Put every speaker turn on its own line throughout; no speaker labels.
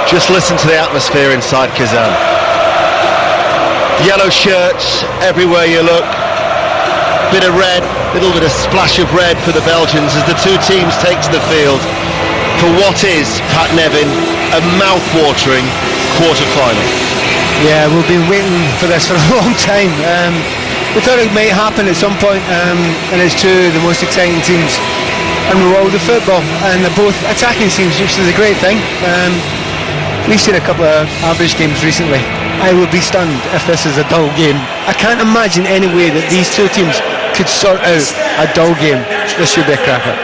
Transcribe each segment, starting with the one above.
Just listen to the atmosphere inside Kazan. Yellow shirts everywhere you look. Bit of red, little bit of splash of red for the Belgians as the two teams take to the field for what is, Pat Nevin, a mouth-watering quarter-final.
Yeah, we've been waiting for this for a long time. We thought it might happen at some point, and it's two of the most exciting teams in the world of football, and they're both attacking teams, which is a great thing. We've seen a couple of average games recently. I would be stunned if this is a dull game. I can't imagine any way that these two teams could sort out a dull game. This should be a cracker.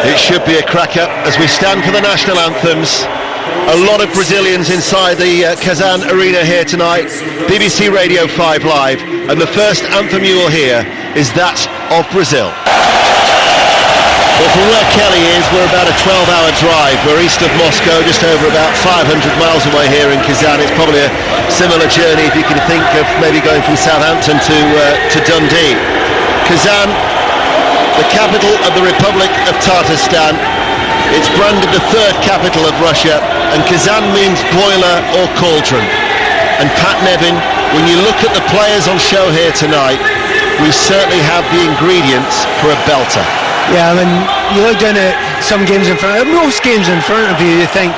It should be a cracker as we stand for the national anthems. A lot of Brazilians inside the Kazan arena here tonight. BBC Radio 5 Live, and the first anthem you will hear is that of Brazil. Well, from where Kelly is, we're about a 12-hour drive. We're east of Moscow, just over about 500 miles away here in Kazan. It's probably a similar journey if you can think of maybe going from Southampton to Dundee. Kazan, the capital of the Republic of Tatarstan. It's branded the third capital of Russia, and Kazan means boiler or cauldron. And Pat Nevin, when you look at the players on show here tonight, we certainly have the ingredients for a belter.
Yeah, I mean, you look down at some games in front of you, most games in front of you, you think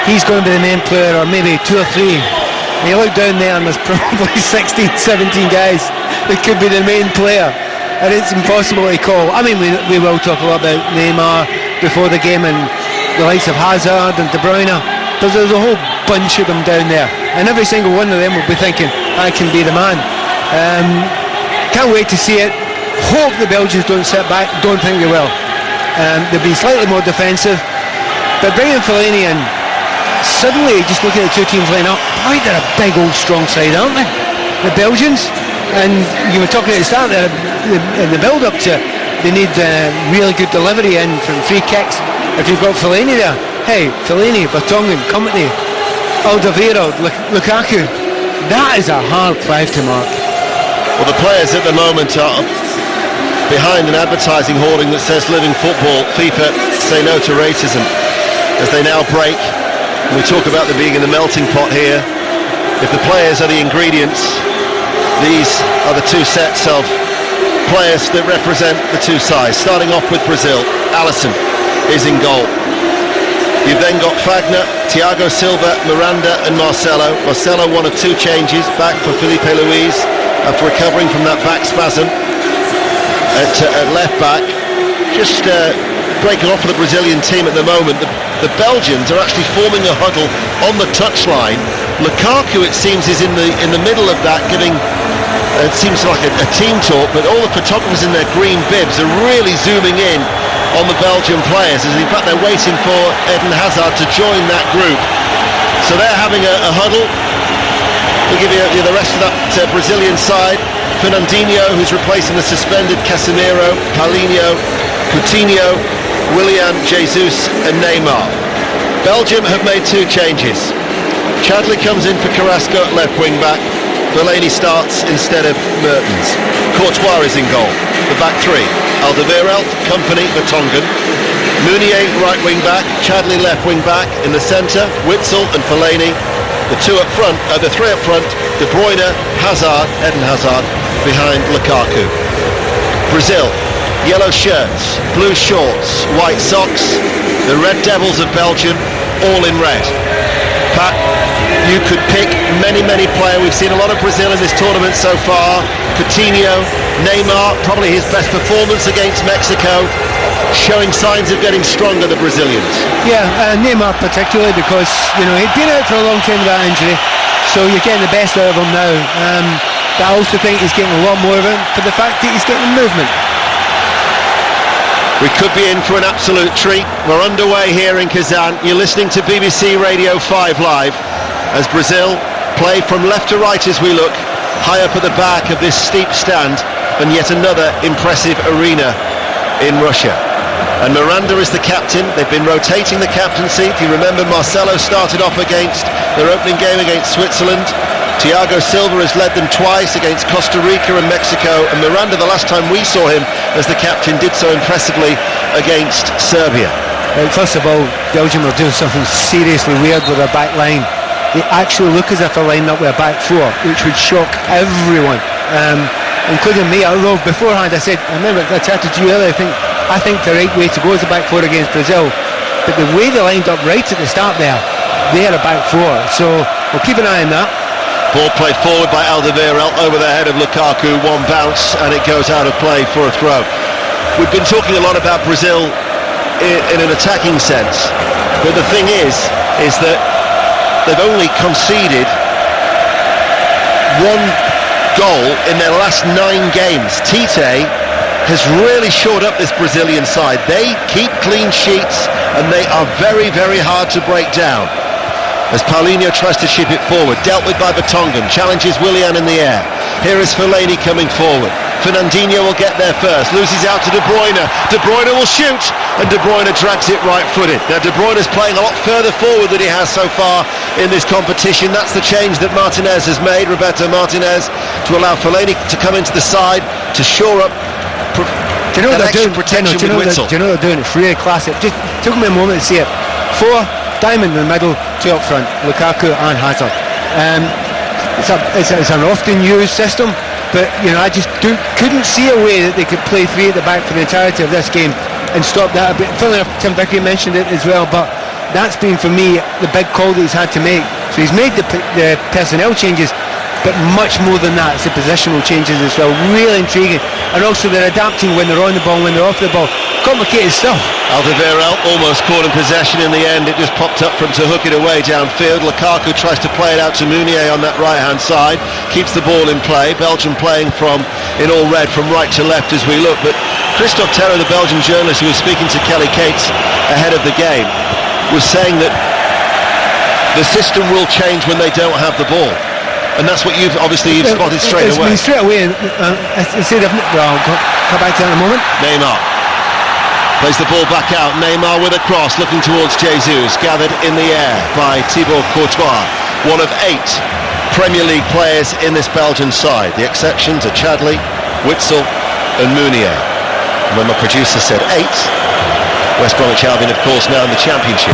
he's going to be the main player, or maybe two or three. And you look down there and there's probably 16, 17 guys that could be the main player. And it's impossible to call. I mean, we will talk a lot about Neymar before the game and the likes of Hazard and De Bruyne. But there's a whole bunch of them down there. And every single one of them will be thinking, I can be the man. Can't wait to see it. Hope the Belgians don't sit back, don't think they will. They've been slightly more defensive, but bringing Fellaini in, suddenly just looking at the two teams line up, boy, they're a big old strong side, aren't they, the Belgians? And you were talking at the start there, in the build up to, they need really good delivery in from free kicks. If you've got Fellaini there, hey, Fellaini, Vertonghen, company, Alderweireld, Lukaku, that is a hard drive to mark.
Well, the players at the moment are behind an advertising hoarding that says living football, FIFA say no to racism, as they now break. And we talk about them being in the melting pot here. If the players are the ingredients, these are the two sets of players that represent the two sides. Starting off with Brazil, Alisson is in goal. You've then got Fagner, Thiago Silva, Miranda and Marcelo. Marcelo, one of two changes, back for Felipe Luis after recovering from that back spasm. At left back, just breaking off for the Brazilian team at the moment. The Belgians are actually forming a huddle on the touchline. Lukaku, it seems, is in the middle of that, giving it seems like a team talk. But all the photographers in their green bibs are really zooming in on the Belgian players, as in fact they're waiting for Eden Hazard to join that group. So they're having a huddle. We'll give you the rest of that Brazilian side. Fernandinho, who's replacing the suspended Casemiro, Paulinho, Coutinho, Willian, Jesus and Neymar. Belgium have made two changes. Chadli comes in for Carrasco at left wing back. Fellaini starts instead of Mertens. Courtois is in goal. The back three: Alderweireld, Kompany, Vertonghen. Meunier right wing back, Chadli left wing back. In the centre, Witsel and Fellaini. The three up front: De Bruyne, Hazard, Eden Hazard, behind Lukaku. Brazil, yellow shirts, blue shorts, white socks. The Red Devils of Belgium, all in red. Pat, you could pick many players. We've seen a lot of Brazil in this tournament so far. Coutinho, Neymar, probably his best performance against Mexico, showing signs of getting stronger, the Brazilians.
Yeah, Neymar particularly, because he'd been out for a long time with that injury, so you're getting the best out of him now. But I also think he's getting a lot more of it for the fact that he's getting movement.
We could be in for an absolute treat. We're underway here in Kazan. You're listening to BBC Radio 5 Live as Brazil play from left to right as we look, high up at the back of this steep stand, and yet another impressive arena in Russia. And Miranda is the captain. They've been rotating the captaincy. If you remember, Marcelo started off against their opening game against Switzerland. Thiago Silva has led them twice against Costa Rica and Mexico, and Miranda, the last time we saw him as the captain, did so impressively against Serbia.
First of all, Belgium are doing something seriously weird with their back line. They actually look as if they're lined up with a back four, which would shock everyone, including me. Although beforehand I said, I remember I chatted to you earlier, I think the right way to go is a back four against Brazil. But the way they lined up right at the start there, they are a back four. So we'll keep an eye on that.
Ball played forward by Alderweireld over the head of Lukaku, one bounce, and it goes out of play for a throw. We've been talking a lot about Brazil in an attacking sense, but the thing is that they've only conceded one goal in their last 9 games. Tite has really shored up this Brazilian side. They keep clean sheets and they are very, very hard to break down. As Paulinho tries to chip it forward, dealt with by Vertonghen, challenges Willian in the air. Here is Fellaini coming forward. Fernandinho will get there first, loses out to De Bruyne. De Bruyne will shoot, and De Bruyne drags it right-footed. Now De Bruyne is playing a lot further forward than he has so far in this competition. That's the change that Martinez has made, Roberto Martinez, to allow Fellaini to come into the side, to shore up
do you know what they're doing?
protection
Do you know
with Witsel.
what they're doing? It's really classic. Just took me a moment to see it. 4 diamond in the middle, 2 up front, Lukaku and Hazard. It's an often used system, but I just couldn't see a way that they could play 3 at the back for the entirety of this game and stop that a bit. Funnily enough, Tim Vickery mentioned it as well, but that's been for me the big call that he's had to make. So he's made the personnel changes, but much more than that, it's the positional changes as well. Really intriguing, and also they're adapting when they're on the ball, when they're off the ball. Complicated stuff.
Alderweireld almost caught in possession in the end. It just popped up from to hook it away downfield. Lukaku tries to play it out to Meunier on that right-hand side, keeps the ball in play. Belgium playing in all red from right to left as we look. But Christophe Terra, the Belgian journalist who was speaking to Kelly Cates ahead of the game, was saying that the system will change when they don't have the ball. And that's what you've spotted straight away.
Straight away, I'll come back to that in a moment.
Neymar plays the ball back out. Neymar with a cross, looking towards Jesus, gathered in the air by Thibaut Courtois, one of 8 Premier League players in this Belgian side. The exceptions are Chadli, Witsel and Meunier. And when my producer said 8, West Bromwich Albion, of course, now in the Championship,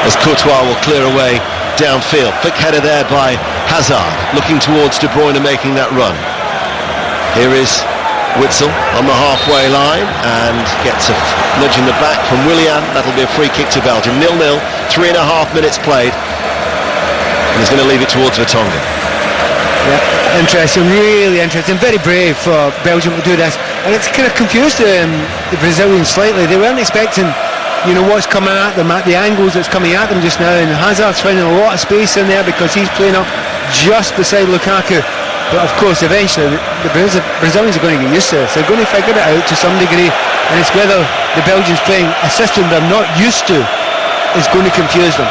as Courtois will clear away downfield. Quick header there by Hazard, looking towards De Bruyne making that run. Here is Witsel on the halfway line and gets a nudge in the back from Willian. That'll be a free kick to Belgium. 0-0, 3.5 minutes played, and he's going to leave it towards Vertonghen.
Yeah, interesting, really interesting. Very brave for Belgium to do this, and it's kind of confused the Brazilians slightly. They weren't expecting what's coming at them, at the angles that's coming at them just now, and Hazard's finding a lot of space in there because he's playing up just beside Lukaku. But of course eventually the Brazilians are going to get used to this. They're going to figure it out to some degree, and it's whether the Belgians playing a system they're not used to is going to confuse them.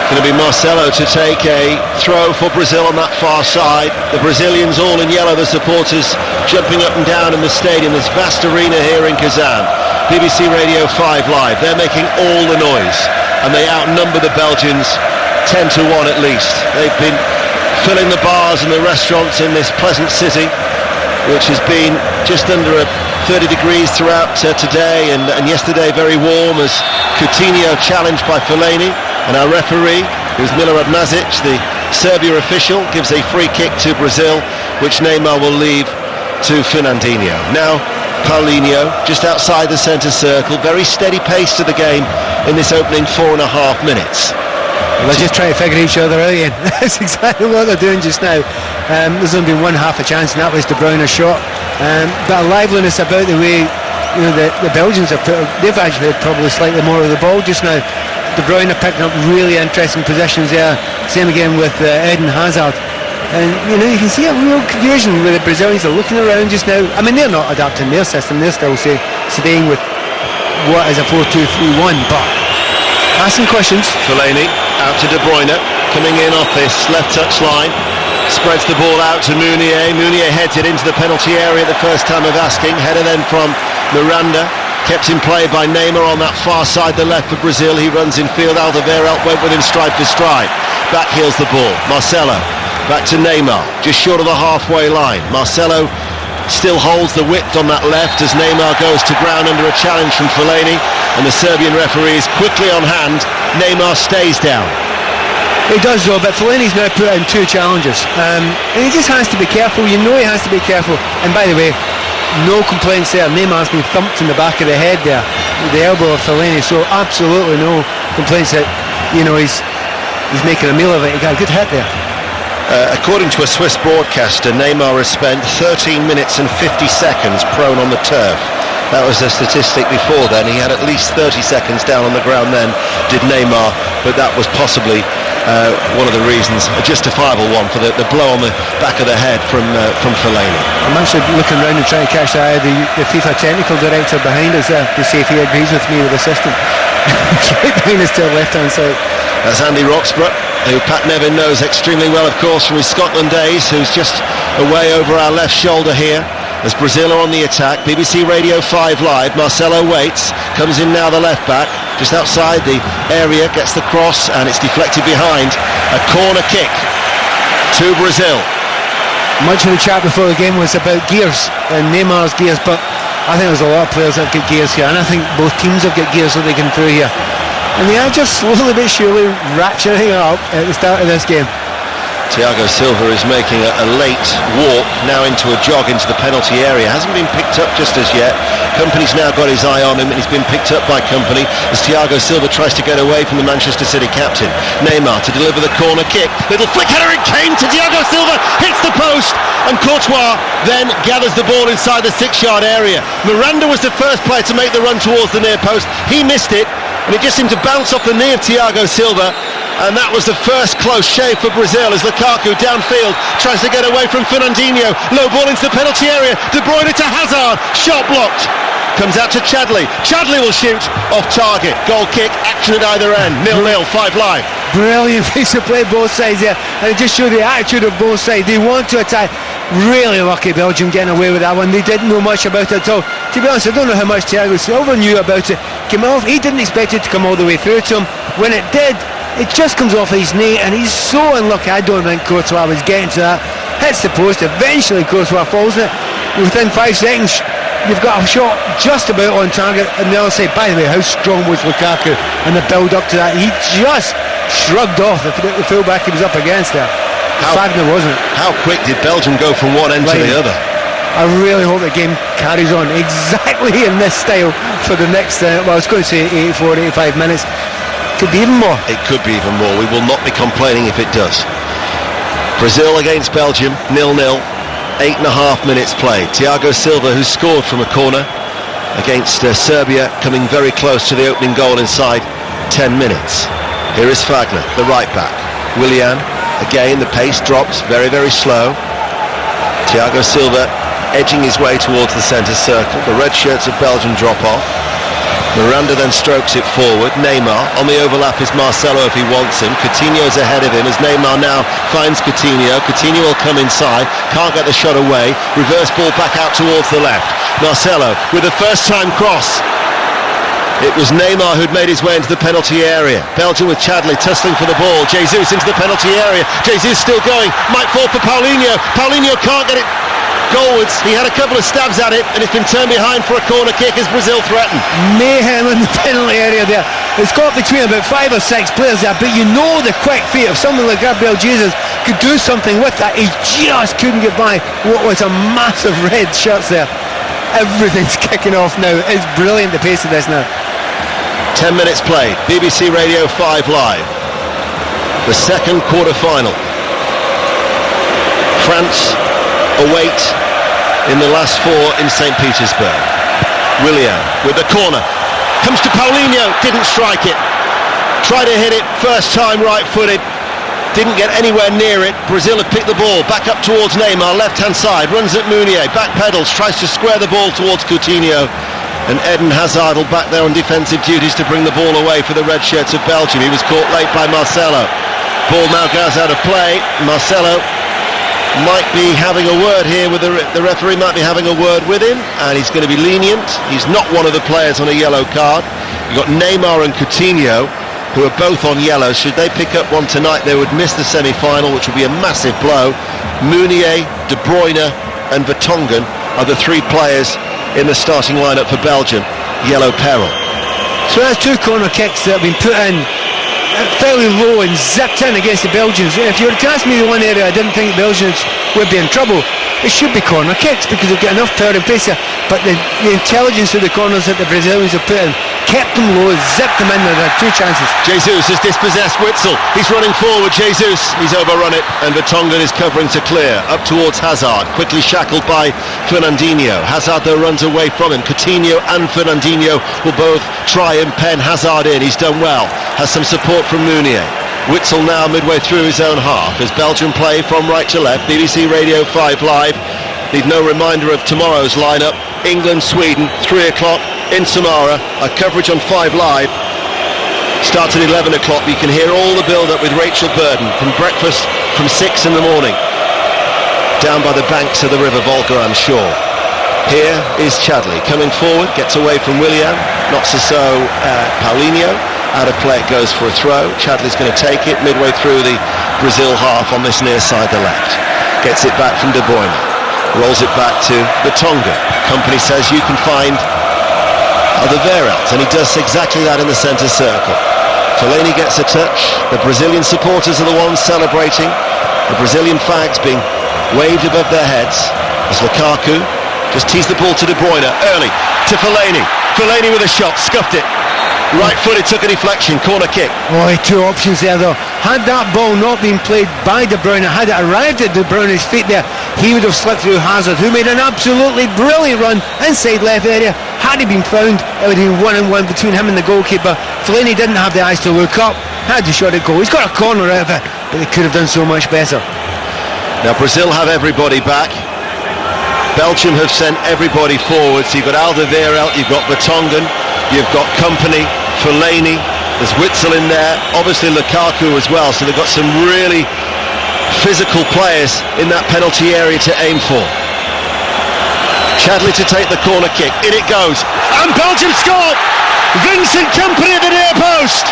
Going to be Marcelo to take a throw for Brazil on that far side. The Brazilians all in yellow, the supporters jumping up and down in the stadium, this vast arena here in Kazan. BBC Radio 5 Live, they're making all the noise, and they outnumber the Belgians 10-1 at least. They've been filling the bars and the restaurants in this pleasant city, which has been just under 30 degrees throughout today, and yesterday very warm, as Coutinho challenged by Fellaini, and our referee, who's Milorad Mazic, the Serbia official, gives a free kick to Brazil, which Neymar will leave to Fernandinho. Now Paulinho just outside the centre circle, very steady pace to the game in this opening 4.5 minutes.
They're just trying to figure each other out again. That's exactly what they're doing just now. There's only been one half a chance, and that was De Bruyne's shot. But a liveliness about the way the Belgians have they've actually had probably slightly more of the ball just now. De Bruyne are picking up really interesting positions there. Same again with Eden Hazard. And you can see a real confusion where the Brazilians are looking around just now. I mean, they're not adapting their system, they're still staying with what is a 4-2-3-1, but asking questions.
Fellaini out to De Bruyne, coming in off this left touch line, spreads the ball out to Meunier. Meunier heads it into the penalty area the first time of asking. Header then from Miranda, kept in play by Neymar on that far side, the left for Brazil. He runs in field. Alderweireld went with him stride for stride. Back heels the ball. Marcelo back to Neymar, just short of the halfway line. Marcelo still holds the width on that left as Neymar goes to ground under a challenge from Fellaini. and the Serbian referee is quickly on hand. Neymar stays down.
He does though, but Fellaini's now put in 2 challenges, and he just has to be careful. You know he has to be careful. And by the way, no complaints there. Neymar's been thumped in the back of the head there, the elbow of Fellaini, so absolutely no complaints that, you know, he's making a meal of it. He got a good hit there.
According to a Swiss broadcaster, Neymar has spent 13 minutes and 50 seconds prone on the turf. That was the statistic before then. He had at least 30 seconds down on the ground then, did Neymar, but that was possibly one of the reasons, a justifiable one, for the blow on the back of the head from Fellaini.
I'm actually looking around and trying to catch the eye of the FIFA technical director behind us there to see if he agrees with me, the assistant. Right behind us to the left-hand side.
That's Andy Roxburgh, who Pat Nevin knows extremely well, of course, from his Scotland days, who's just away over our left shoulder here. As Brazil are on the attack, BBC Radio 5 Live, Marcelo waits, comes in now the left back, just outside the area, gets the cross, and it's deflected behind. A corner kick to Brazil.
Much of the chat before the game was about gears, and Neymar's gears, but I think there's a lot of players that have got gears here, and I think both teams have got gears that they can through here. And they are just slowly but surely ratcheting up at the start of this game.
Thiago Silva is making a late walk now into a jog into the penalty area. Hasn't been picked up just as yet. Company's now got his eye on him, and he's been picked up by Company as Thiago Silva tries to get away from the Manchester City captain. Neymar to deliver the corner kick. Little flick header, it came to Thiago Silva, hits the post, and Courtois then gathers the ball inside the 6-yard area. Miranda was the first player to make the run towards the near post. He missed it, and it just seemed to bounce off the knee of Thiago Silva. And that was the first close shave for Brazil as Lukaku downfield tries to get away from Fernandinho. Low ball into the penalty area. De Bruyne to Hazard. Shot blocked. Comes out to Chadli. Chadli will shoot off target. Goal kick. Action at either end. 0-0. 5 Live.
Brilliant piece of play both sides there, and it just showed the attitude of both sides. They want to attack. Really lucky Belgium getting away with that one. They didn't know much about it at all. To be honest, I don't know how much Thiago Silva knew about it. Came off. He didn't expect it to come all the way through to him. When it did, it just comes off his knee, and he's so unlucky. I don't think Courtois was getting to that. Hits the post. Eventually Courtois falls in it. Within 5 seconds, you've got a shot just about on target. And the other side, by the way, how strong was Lukaku and the build up to that? He just shrugged off the fullback he was up against there. Fagner, wasn't it?
How quick did Belgium go from one end to the other?
I really hope the game carries on exactly in this style for the next, well, I was going to say 84, 85 minutes. Could be even more. It
could be even more. We will not be complaining if it does. Brazil against Belgium, 0-0. 8.5 minutes played. Thiago Silva, who scored from a corner against Serbia, coming very close to the opening goal inside 10 minutes. Here is Fagner, the right back. Willian, again the pace drops, very, very slow. Thiago Silva edging his way towards the centre circle. The red shirts of Belgium drop off. Miranda then strokes it forward. Neymar, on the overlap is Marcelo if he wants him. Coutinho's ahead of him as Neymar now finds Coutinho. Coutinho will come inside, can't get the shot away. Reverse ball back out towards the left. Marcelo with a first time cross. It was Neymar who'd made his way into the penalty area. Belgium with Chadli tussling for the ball. Jesus into the penalty area. Jesus still going, might fall for Paulinho. Paulinho can't get it goalwards. He had a couple of stabs at it, and it's been turned behind for a corner kick as Brazil threaten.
Mayhem in the penalty area there. It's got between about 5 or 6 players there, but you know the quick feet of someone like Gabriel Jesus could do something with that. He just couldn't get by what was a massive red shirts there. Everything's kicking off now. It's brilliant, the pace of this now.
10 minutes played. BBC Radio 5 Live. The second quarter-final. France await in the last 4 in St. Petersburg. Willian with the corner. Comes to Paulinho. Didn't strike it. Tried to hit it. First time right-footed. Didn't get anywhere near it. Brazil have picked the ball. Back up towards Neymar. Left-hand side. Runs at Meunier. Back pedals. Tries to square the ball towards Coutinho. And Eden Hazard will back there on defensive duties to bring the ball away for the red shirts of Belgium. He was caught late by Marcelo. Ball now goes out of play. Marcelo might be having a word here with the referee, might be having a word with him, and he's going to be lenient. He's not one of the players on a yellow card. You've got Neymar and Coutinho, who are both on yellow. Should they pick up one tonight, they would miss the semi-final, which would be a massive blow. Meunier, De Bruyne and Vertonghen are the 3 players in the starting lineup for Belgium. Yellow peril.
So that's 2 corner kicks that have been put in fairly low and zipped in against the Belgians. If you were to ask me the one area I didn't think the Belgians would be in trouble, it should be corner kicks, because they've got enough power and pace there. But the intelligence of the corners that the Brazilians have put in kept them low, zipped them in. There had 2 chances.
Jesus has dispossessed Witsel. He's running forward. Jesus, he's overrun it, and Vertonghen is covering to clear up towards Hazard, quickly shackled by Fernandinho. Hazard though runs away from him. Coutinho and Fernandinho will both try and pen Hazard in. He's done well, has some support from Meunier. Witsel now midway through his own half as Belgium play from right to left. BBC Radio 5 Live. Need no reminder of tomorrow's lineup. England, Sweden, 3 o'clock in Samara. Our coverage on 5 Live starts at 11 o'clock. You can hear all the build-up with Rachel Burden from breakfast from 6 in the morning down by the banks of the River Volga, I'm sure. Here is Chadli coming forward, gets away from Willian, knocks so Paulinho. Out of play it goes for a throw. Chadli's going to take it midway through the Brazil half on this near side, the left. Gets it back from De Bruyne. Rolls it back to Vertonghen. Company says you can find Alderweireld, and he does exactly that in the centre circle. Fellaini gets a touch. The Brazilian supporters are the ones celebrating. The Brazilian flags being waved above their heads as Lukaku just teased the ball to De Bruyne early to Fellaini. Fellaini with a shot, scuffed it. Right footed, took a deflection, corner kick.
Oh, 2 options there though. Had that ball not been played by De Bruyne, had it arrived at De Bruyne's feet there, he would have slipped through Hazard, who made an absolutely brilliant run inside left area. Had he been found, it would have been 1-on-1 between him and the goalkeeper. Fellaini didn't have the eyes to look up, had to shot it goal. He's got a corner out of it, but they could have done so much better.
Now Brazil have everybody back. Belgium have sent everybody forward. So you've got Alderweireld, you've got Vertonghen, you've got Company, Fellaini, there's Witsel in there, obviously Lukaku as well, so they've got some really physical players in that penalty area to aim for. Chadli to take the corner kick, in it goes, and Belgium score! Vincent Kompany at the near post!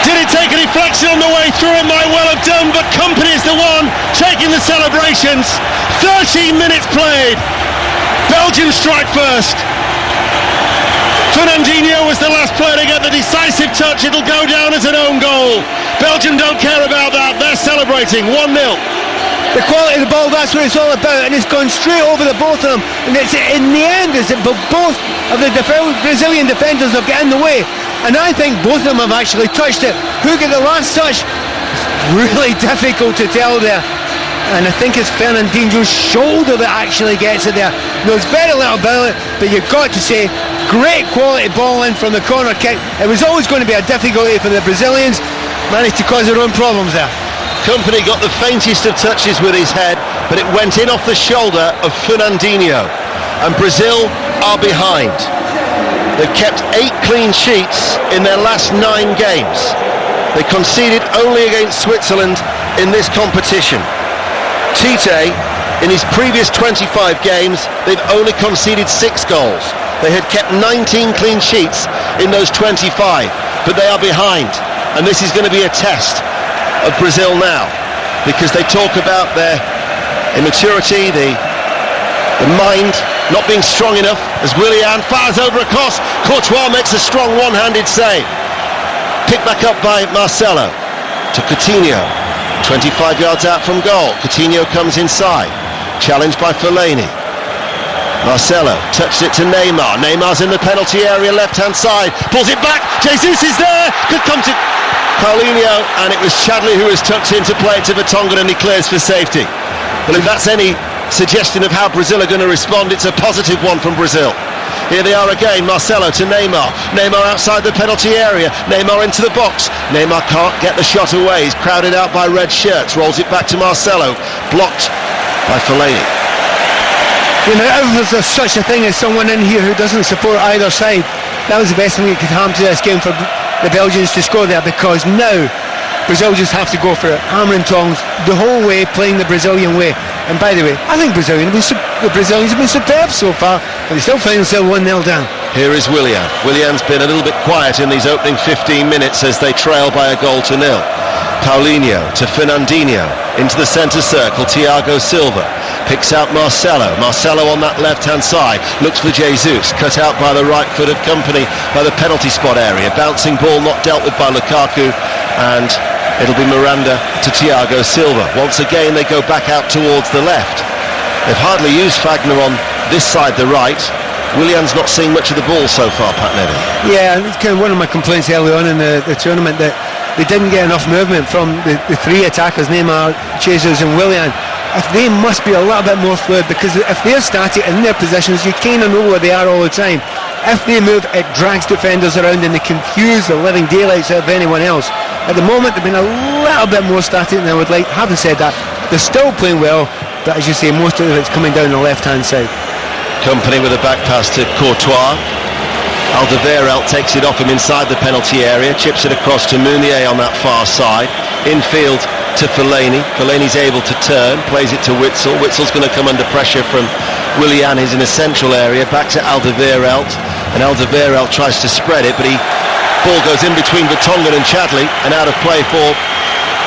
Did it take a deflection on the way through? It might well have done, but Kompany is the one taking the celebrations. 13 minutes played. Belgium strike first. Fernandinho was the last player to get the decisive touch. It'll go down as an own goal. Belgium don't care about that. They're celebrating 1-0.
The quality of the ball, that's what it's all about, and it's gone straight over the both of them. And it's in the end, is that both of the Brazilian defenders have got in the way, and I think both of them have actually touched it. Who got the last touch? Really difficult to tell there. And I think it's Fernandinho's shoulder that actually gets it there. Knows very little about it, but you've got to say, great quality ball in from the corner kick. It was always going to be a difficulty for the Brazilians. Managed to cause their own problems there.
Company got the faintest of touches with his head, but it went in off the shoulder of Fernandinho. And Brazil are behind. They've kept 8 clean sheets in their last 9 games. They conceded only against Switzerland in this competition. Tite, in his previous 25 games, they've only conceded 6 goals. They had kept 19 clean sheets in those 25, but they are behind. And this is going to be a test of Brazil now, because they talk about their immaturity, the mind not being strong enough, as Willian fires over a cross. Courtois makes a strong one-handed save. Picked back up by Marcelo to Coutinho, 25 yards out from goal. Coutinho comes inside, challenged by Fellaini. Marcelo touched it to Neymar. Neymar's in the penalty area, left-hand side, pulls it back. Jesus is there, could come to Paulinho, and it was Chadli who was tucked in to play it to Vertonghen, and he clears for safety. Well, if that's any suggestion of how Brazil are going to respond, it's a positive one from Brazil. Here they are again, Marcelo to Neymar. Neymar outside the penalty area. Neymar into the box. Neymar can't get the shot away. He's crowded out by red shirts. Rolls it back to Marcelo. Blocked by Fellaini.
You know, if there's such a thing as someone in here who doesn't support either side, that was the best thing that could happen to this game for the Belgians to score there, because now Brazil just have to go for it, hammer and tongs the whole way, playing the Brazilian way. And by the way, I think the Brazilians have been superb so far, but they still find themselves 1-0 down.
Here is Willian. Willian's been a little bit quiet in these opening 15 minutes as they trail by a goal to nil. Paulinho to Fernandinho. into the centre circle. Thiago Silva picks out Marcelo. Marcelo on that left-hand side looks for Jesus, cut out by the right foot of Company by the penalty spot area. Bouncing ball not dealt with by Lukaku, and it'll be Miranda to Thiago Silva. Once again they go back out towards the left. They've hardly used Fagner on this side, the right. Willian's not seeing much of the ball so far, Pat Nevin.
Yeah, it's kind of one of my complaints early on in the tournament, that they didn't get enough movement from the three attackers, Neymar, Jesus and Willian. If they must be a little bit more fluid, because if they're static in their positions, you kind of know where they are all the time. If they move, it drags defenders around and they confuse the living daylights out of anyone else. At the moment, they've been a little bit more static than I would like. Having said that, they're still playing well, but as you say, most of it's coming down the left-hand side.
Company with a back pass to Courtois. Alderweireld takes it off him inside the penalty area, chips it across to Meunier on that far side. Infield to Fellaini. Fellaini's able to turn, plays it to Witsel. Witsel's going to come under pressure from Willian. He's in a central area, back to Alderweireld, and Alderweireld tries to spread it, but ball goes in between Vertonghen and Chadli, and out of play for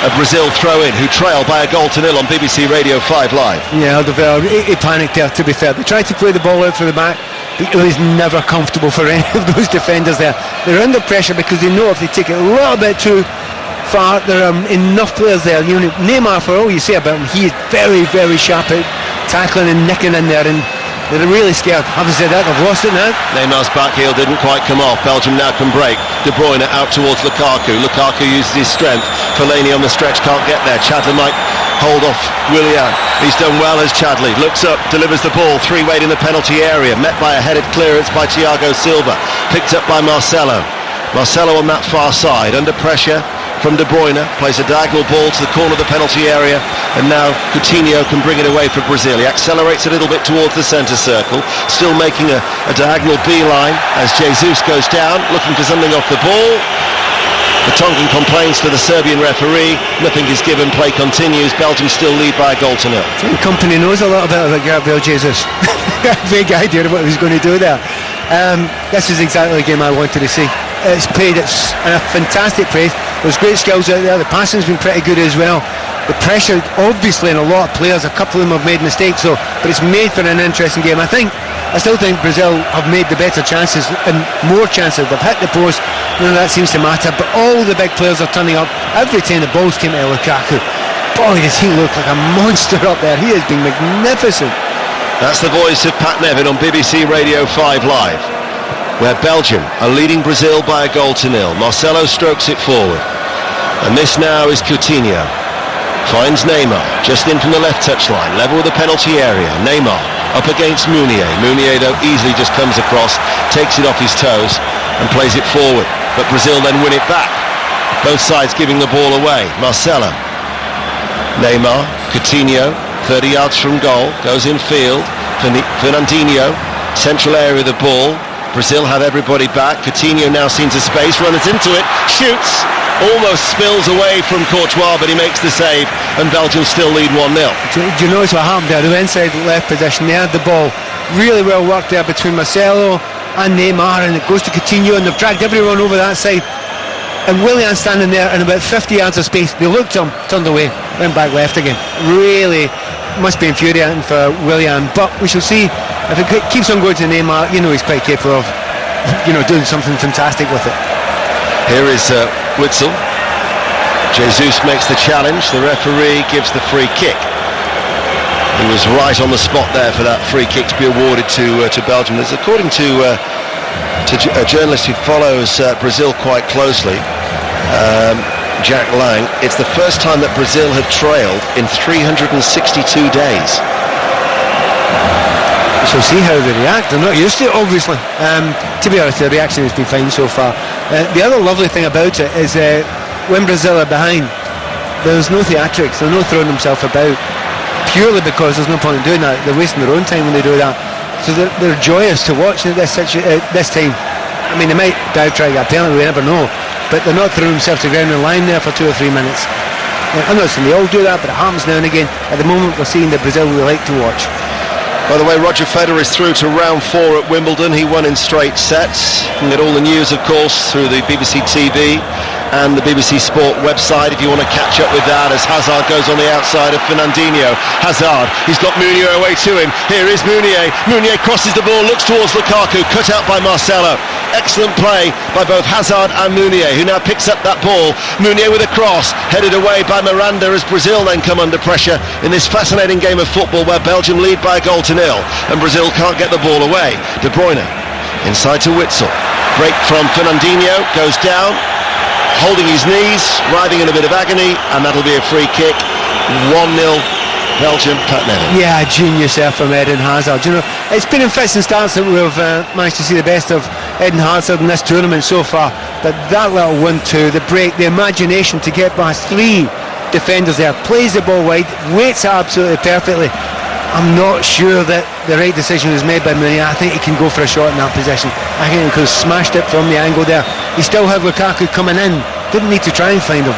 a Brazil throw-in, who trail by 1-0 on BBC Radio 5 Live.
Yeah, Alderweireld, he panicked there, to be fair. They tried to play the ball out for the back, but it was never comfortable for any of those defenders there. They're under pressure because they know if they take it a little bit too far, there are enough players there. You know, Neymar, for all you say about him, he is very, very sharp at tackling and nicking in there, and they're really scared. Having said that, they've lost it now.
Neymar's back heel didn't quite come off. Belgium now can break. De Bruyne out towards Lukaku. Lukaku uses his strength. Fellaini on the stretch can't get there. Chadli might hold off Willian. He's done well as Chadli looks up, delivers the ball, three-weight in the penalty area, met by a headed clearance by Thiago Silva, picked up by Marcelo. Marcelo on that far side, under pressure from De Bruyne, plays a diagonal ball to the corner of the penalty area, and now Coutinho can bring it away for Brazil. He accelerates a little bit towards the centre circle, still making a diagonal beeline as Jesus goes down, looking for something off the ball. Vertonghen complains to the Serbian referee, nothing is given, play continues. Belgium still lead by 1-0.
Company knows a little bit about Gabriel Jesus. A vague idea of what he was going to do there. This is exactly the game I wanted to see. It's played, it's a fantastic pace. There's great skills out there. The passing's been pretty good as well. The pressure, obviously, in a lot of players. A couple of them have made mistakes, but it's made for an interesting game. I still think Brazil have made the better chances and more chances. They've hit the post. That seems to matter. But all the big players are turning up. Every time the balls came to Lukaku, boy, does he look like a monster up there. He has been magnificent.
That's the voice of Pat Nevin on BBC Radio 5 Live, where Belgium are leading Brazil by 1-0. Marcelo strokes it forward, and this now is Coutinho. Finds Neymar, just in from the left touchline, level with the penalty area. Neymar up against Meunier. Meunier, though, easily just comes across, takes it off his toes and plays it forward. But Brazil then win it back. Both sides giving the ball away. Marcelo, Neymar, Coutinho, 30 yards from goal, goes in field. Fernandinho, central area of the ball. Brazil have everybody back. Coutinho now sees a space, runs into it, shoots, almost spills away from Courtois, but he makes the save, and Belgium still lead 1-0.
Do you notice what happened there? The inside left position, they had the ball. Really well worked there between Marcelo and Neymar, and it goes to Coutinho, and they've dragged everyone over that side. And Willian standing there in about 50 yards of space. They looked at him, turned away, went back left again. Really must be infuriating for Willian, but we shall see. If it keeps on going to Neymar, he's quite capable of doing something fantastic with it.
Here is Witsel. Jesus makes the challenge. The referee gives the free kick. He was right on the spot there for that free kick to be awarded to Belgium. As according to a journalist who follows Brazil quite closely, Jack Lang, it's the first time that Brazil have trailed in 362 days.
So see how they react. They're not used to it, obviously. To be honest, the reaction has been fine so far. The other lovely thing about it is when Brazil are behind, there's no theatrics. They're not throwing themselves about, purely because there's no point in doing that. They're wasting their own time when they do that. So they're joyous to watch at this time. I mean, they might dive try to get a penalty, we never know, but they're not throwing themselves to the ground and lying there for 2 or 3 minutes. I'm not saying they all do that, but it happens now and again. At the moment, we're seeing the Brazil we like to watch.
By the way, Roger Federer is through to round 4 at Wimbledon. He won in straight sets. You can get all the news, of course, through the BBC TV and the BBC Sport website if you want to catch up with that, as Hazard goes on the outside of Fernandinho. Hazard, he's got Meunier away to him. Here is Meunier. Meunier crosses the ball, looks towards Lukaku, cut out by Marcelo. Excellent play by both Hazard and Meunier, who now picks up that ball. Meunier with a cross, headed away by Miranda, as Brazil then come under pressure in this fascinating game of football where Belgium lead by a goal to nil, and Brazil can't get the ball away. De Bruyne inside to Witsel. Break from Fernandinho, goes down, holding his knees, writhing in a bit of agony, and that'll be a free kick. 1-0 Belgium, Pat Nevin.
Yeah, genius there from Eden Hazard. You know, it's been in fits and starts that we've managed to see the best of Eden Hazard in this tournament so far, but that little 1-2, the break, the imagination to get past three defenders there, plays the ball wide, waits it absolutely perfectly. I'm not sure that the right decision was made by Meunier. I think he can go for a shot in that position. I think he could have smashed it from the angle there. He still had Lukaku coming in, didn't need to try and find him.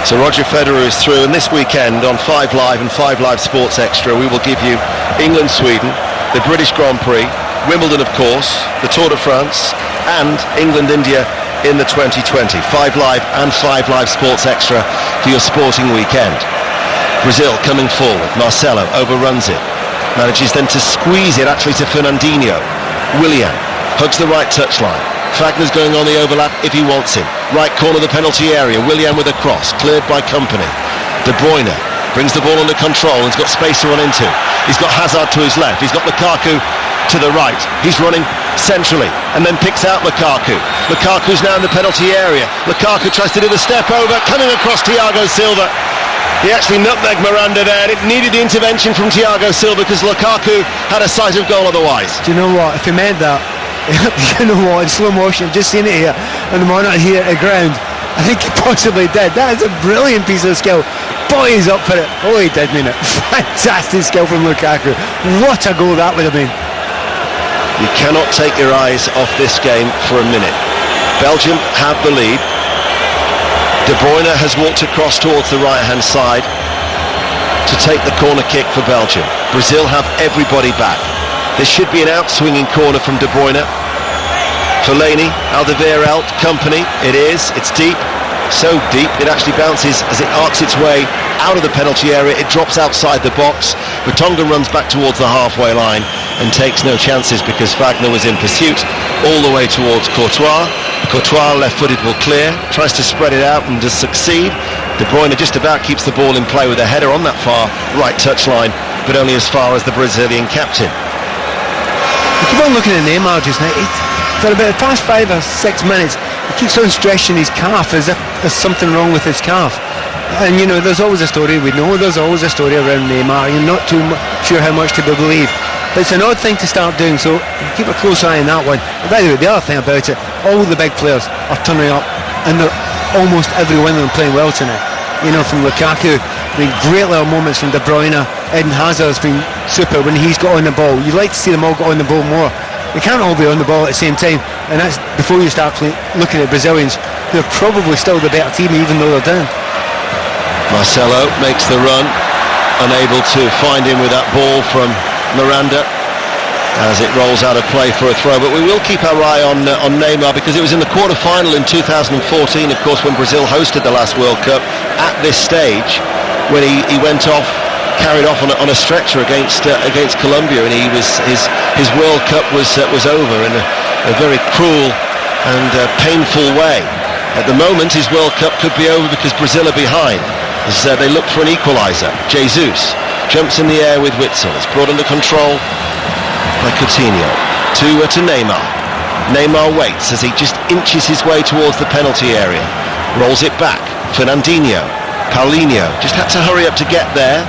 So Roger Federer is through, and this weekend on 5 Live and 5 Live Sports Extra we will give you England-Sweden, the British Grand Prix, Wimbledon of course, the Tour de France, and England-India in the 2020. 5 Live and 5 Live Sports Extra for your sporting weekend. Brazil coming forward, Marcelo overruns it, manages then to squeeze it actually to Fernandinho. Willian hugs the right touchline. Fagner's going on the overlap if he wants him. Right corner of the penalty area, Willian with a cross, cleared by Company. De Bruyne brings the ball under control and has got space to run into. He's got Hazard to his left, he's got Lukaku to the right. He's running centrally and then picks out Lukaku. Lukaku's now in the penalty area. Lukaku tries to do the step over, coming across Thiago Silva. He actually nutmegged Miranda there. It needed the intervention from Thiago Silva because Lukaku had a sight of goal otherwise.
Do you know what? If he meant that, you know what, in slow motion, I've just seen it here on the monitor here at the ground. I think he possibly did. That is a brilliant piece of skill. Boy, he's up for it. Oh, he did mean it. Fantastic skill from Lukaku. What a goal that would have been.
You cannot take your eyes off this game for a minute. Belgium have the lead. De Bruyne has walked across towards the right-hand side to take the corner kick for Belgium. Brazil have everybody back. This should be an out-swinging corner from De Bruyne. Fellaini, Alderweireld, Company. It is. It's deep. So deep it actually bounces as it arcs its way out of the penalty area. It drops outside the box. Vertonghen runs back towards the halfway line and takes no chances because Fagner was in pursuit all the way towards Courtois. Courtois, left-footed, will clear, tries to spread it out and does succeed. De Bruyne just about keeps the ball in play with a header on that far right touchline, but only as far as the Brazilian captain.
I keep on looking at Neymar just now. For about the past 5 or 6 minutes, he keeps on stretching his calf as if there's something wrong with his calf. And you know, there's always a story, we know there's always a story around Neymar. You're not too sure how much to believe. But it's an odd thing to start doing, so keep a close eye on that one. And by the way, the other thing about it, all the big players are turning up, and they're almost every one of them playing well tonight. You know, from Lukaku, I mean, great little moments from De Bruyne. Eden Hazard has been super when he's got on the ball. You'd like to see them all get on the ball more. They can't all be on the ball at the same time, and that's before you start looking at Brazilians, who are probably still the better team even though they're down.
Marcelo makes the run, unable to find him with that ball from Miranda as it rolls out of play for a throw. But we will keep our eye on Neymar, because it was in the quarter-final in 2014, of course, when Brazil hosted the last World Cup, at this stage when he went off, carried off on a stretcher against Colombia, and his World Cup was over in a very cruel and painful way. At the moment his World Cup could be over because Brazil are behind as they look for an equaliser. Jesus jumps in the air with Witsel. It's brought under control by Coutinho to Neymar. Neymar waits as he just inches his way towards the penalty area, rolls it back. Fernandinho, Paulinho just had to hurry up to get there.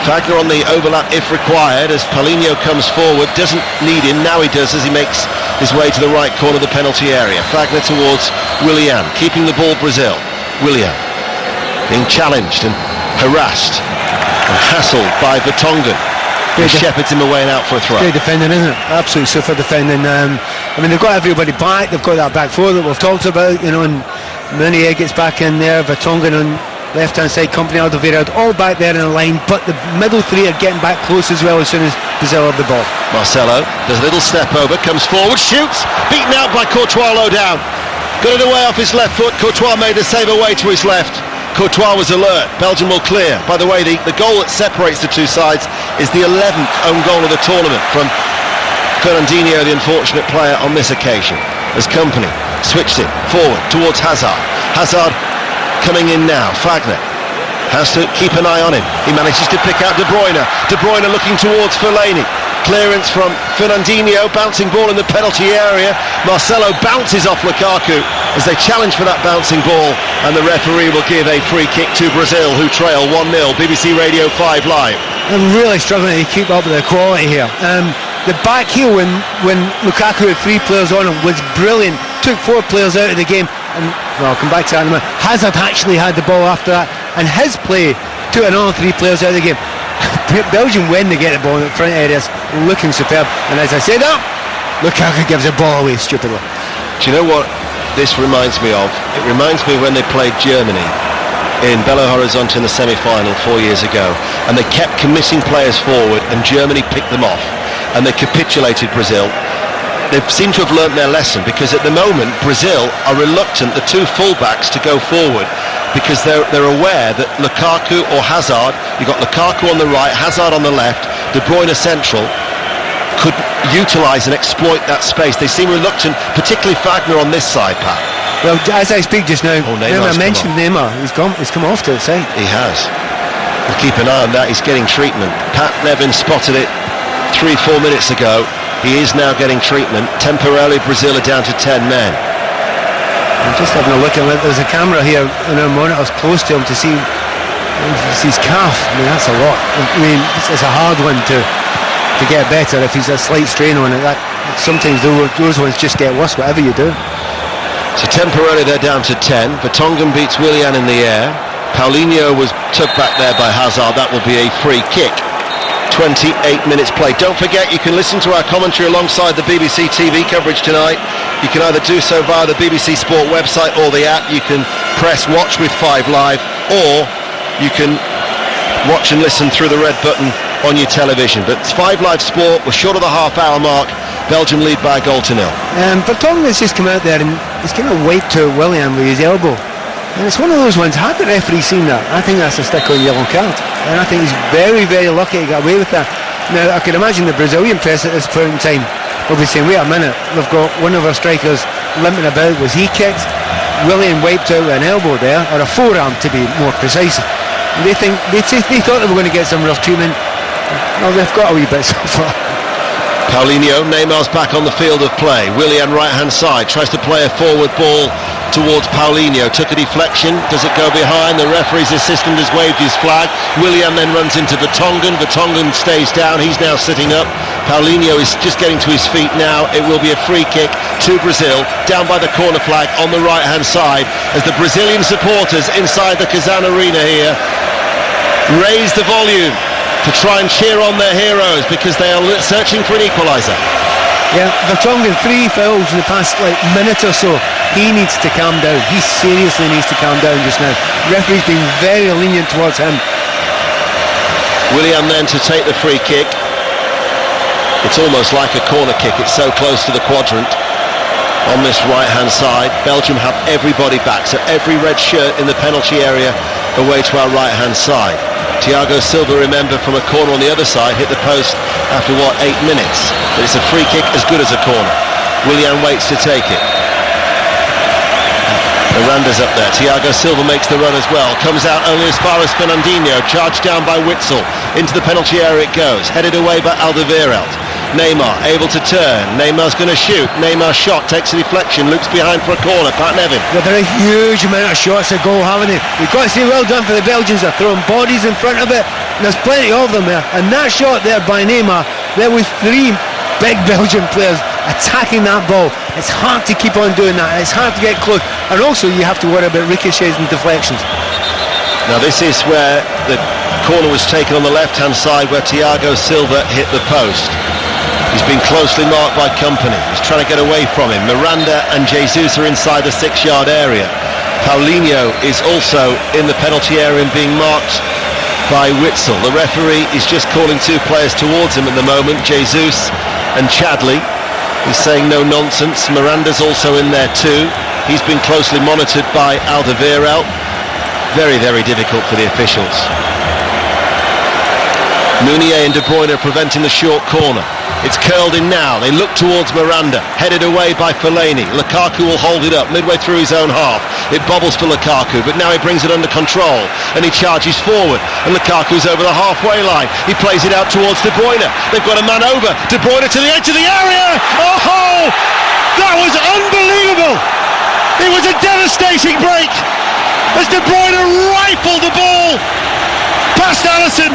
Fagner on the overlap if required as Paulinho comes forward, doesn't need him, now he does as he makes his way to the right corner of the penalty area. Fagner towards Willian, keeping the ball Brazil. Willian being challenged and harassed and hassled by Vertonghen, who shepherds him away and out for a throw.
Great defending, isn't it? Absolutely super defending. I mean, they've got everybody back, they've got that back four that we've talked about, you know, and Meunier gets back in there, Vertonghen on left-hand side, Company, Alderweireld, all back there in a line, but the middle three are getting back close as well as soon as Brazil have the ball.
Marcelo does a little step over, comes forward, shoots, beaten out by Courtois low down. got it away off his left foot. Courtois made the save away to his left. Courtois was alert. Belgium will clear. By the way, the goal that separates the two sides is the 11th own goal of the tournament from Fernandinho, the unfortunate player on this occasion. As Company switched it forward towards Hazard. Hazard coming in now. Fagner has to keep an eye on him. He manages to pick out De Bruyne. De Bruyne looking towards Fellaini. Clearance from Fernandinho, bouncing ball in the penalty area. Marcelo bounces off Lukaku as they challenge for that bouncing ball, and the referee will give a free kick to Brazil, who trail 1-0. BBC Radio 5 Live.
I'm really struggling to keep up with the quality here. The back heel when Lukaku had 3 players on him was brilliant. Took 4 players out of the game, and well, I'll come back to that in a minute. Hazard actually had the ball after that, and his play took another 3 players out of the game. Belgium, when they get the ball in the front areas, looking superb, and as I say that, Lukaku gives the ball away stupidly.
Do you know what this reminds me of? It reminds me when they played Germany in Belo Horizonte in the semi-final 4 years ago, and they kept committing players forward and Germany picked them off and they capitulated Brazil. They seem to have learnt their lesson, because at the moment Brazil are reluctant, the 2 fullbacks, to go forward, because they're aware that Lukaku or Hazard, you've got Lukaku on the right, Hazard on the left, De Bruyne central, could utilise and exploit that space. They seem reluctant, particularly Fagner on this side, Pat.
Well, as I speak just now, I mentioned Neymar. He's come off to the side.
He has. We'll keep an eye on that. He's getting treatment. Pat Nevin spotted it 3-4 minutes ago. He is now getting treatment. Temporarily, Brazil are down to 10 men.
I'm just having a look at it. There's a camera here on our monitors close to him to see his calf. I mean, that's a lot. I mean, it's a hard one to get better if he's a slight strain on it. That sometimes those ones just get worse, whatever you do.
So temporarily they're down to 10. Vertonghen beats Willian in the air. Paulinho was took back there by Hazard. That will be a free kick. 28 minutes played. Don't forget, you can listen to our commentary alongside the BBC TV coverage tonight. You can either do so via the BBC Sport website or the app. You can press watch with 5 Live, or you can watch and listen through the red button on your television. But it's 5 Live Sport. We're short of the half-hour mark. Belgium lead by a goal to 0.
Vertonghen has just come out there and he's kind of wiped to Willian with his elbow. And it's one of those ones, had the referee seen that, I think that's a stick-on yellow card. And I think he's very, very lucky he got away with that. Now, I can imagine the Brazilian press at this point in time will be saying, wait a minute, we've got one of our strikers limping about. Was he kicked? Willian wiped out an elbow there, or a forearm to be more precise. And they thought they were going to get some rough treatment. Well, they've got a wee bit so far.
Paulinho, Neymar's back on the field of play. Willian right-hand side, tries to play a forward ball towards Paulinho. Took a deflection, does it go behind? The referee's assistant has waved his flag. Willian then runs into Vertonghen. Vertonghen stays down, he's now sitting up. Paulinho is just getting to his feet now. It will be a free kick to Brazil, down by the corner flag on the right-hand side, as the Brazilian supporters inside the Kazan Arena here raise the volume to try and cheer on their heroes, because they are searching for an equaliser.
Yeah, Vertonghen 3 fouls in the past minute or so. He needs to calm down. He seriously needs to calm down just now. The referee's been very lenient towards him.
Willian then to take the free kick. It's almost like a corner kick. It's so close to the quadrant on this right-hand side. Belgium have everybody back, so every red shirt in the penalty area away to our right-hand side. Thiago Silva, remember, from a corner on the other side, hit the post after 8 minutes. But it's a free kick as good as a corner. Willian waits to take it. Miranda's up there. Thiago Silva makes the run as well. Comes out only as far as Fernandinho. Charged down by Witsel. Into the penalty area it goes. Headed away by Alderweireld. Neymar able to turn. Neymar's going to shoot. Neymar's shot takes a deflection. Looks behind for a corner. Pat Nevin.
They've had a huge amount of shots at goal, haven't they? You've got to say well done for the Belgians. They're throwing bodies in front of it. There's plenty of them there. And that shot there by Neymar, there was 3 big Belgian players attacking that ball. It's hard to keep on doing that. It's hard to get close. And also you have to worry about ricochets and deflections.
Now this is where the corner was taken on the left-hand side, where Thiago Silva hit the post. He's been closely marked by Company. He's trying to get away from him. Miranda and Jesus are inside the 6-yard area. Paulinho is also in the penalty area and being marked by Witsel. The referee is just calling 2 players towards him at the moment, Jesus and Chadley. He's saying no nonsense. Miranda's also in there too. He's been closely monitored by Alderweireld. Very, very difficult for the officials. Meunier and De Bruyne preventing the short corner. It's curled in now. They look towards Miranda, headed away by Fellaini. Lukaku will hold it up midway through his own half. It bobbles for Lukaku, but now he brings it under control and he charges forward. And Lukaku's over the halfway line. He plays it out towards De Bruyne. They've got a man over. De Bruyne to the edge of the area. Oh, that was unbelievable. It was a devastating break as De Bruyne rifled the ball past Alisson.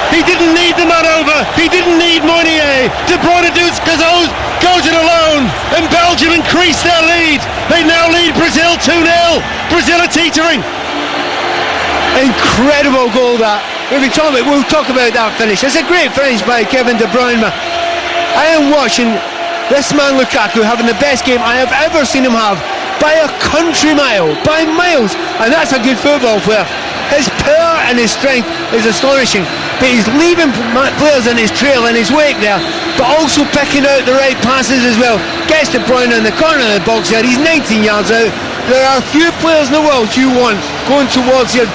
He didn't need the man over. He didn't need Meunier. De Bruyne goes it alone, and Belgium increase their lead. They now lead Brazil 2-0. Brazil are teetering.
Incredible goal that. We'll talk about that finish. It's a great finish by Kevin De Bruyne. I am watching this man Lukaku having the best game I have ever seen him have by a country mile, by miles, and that's a good football player. His power and his strength is astonishing, but he's leaving players in his trail, in his wake there, but also picking out the right passes as well. Gets De Bruyne in the corner of the box there. He's 19 yards out. There are few players in the world you want going towards your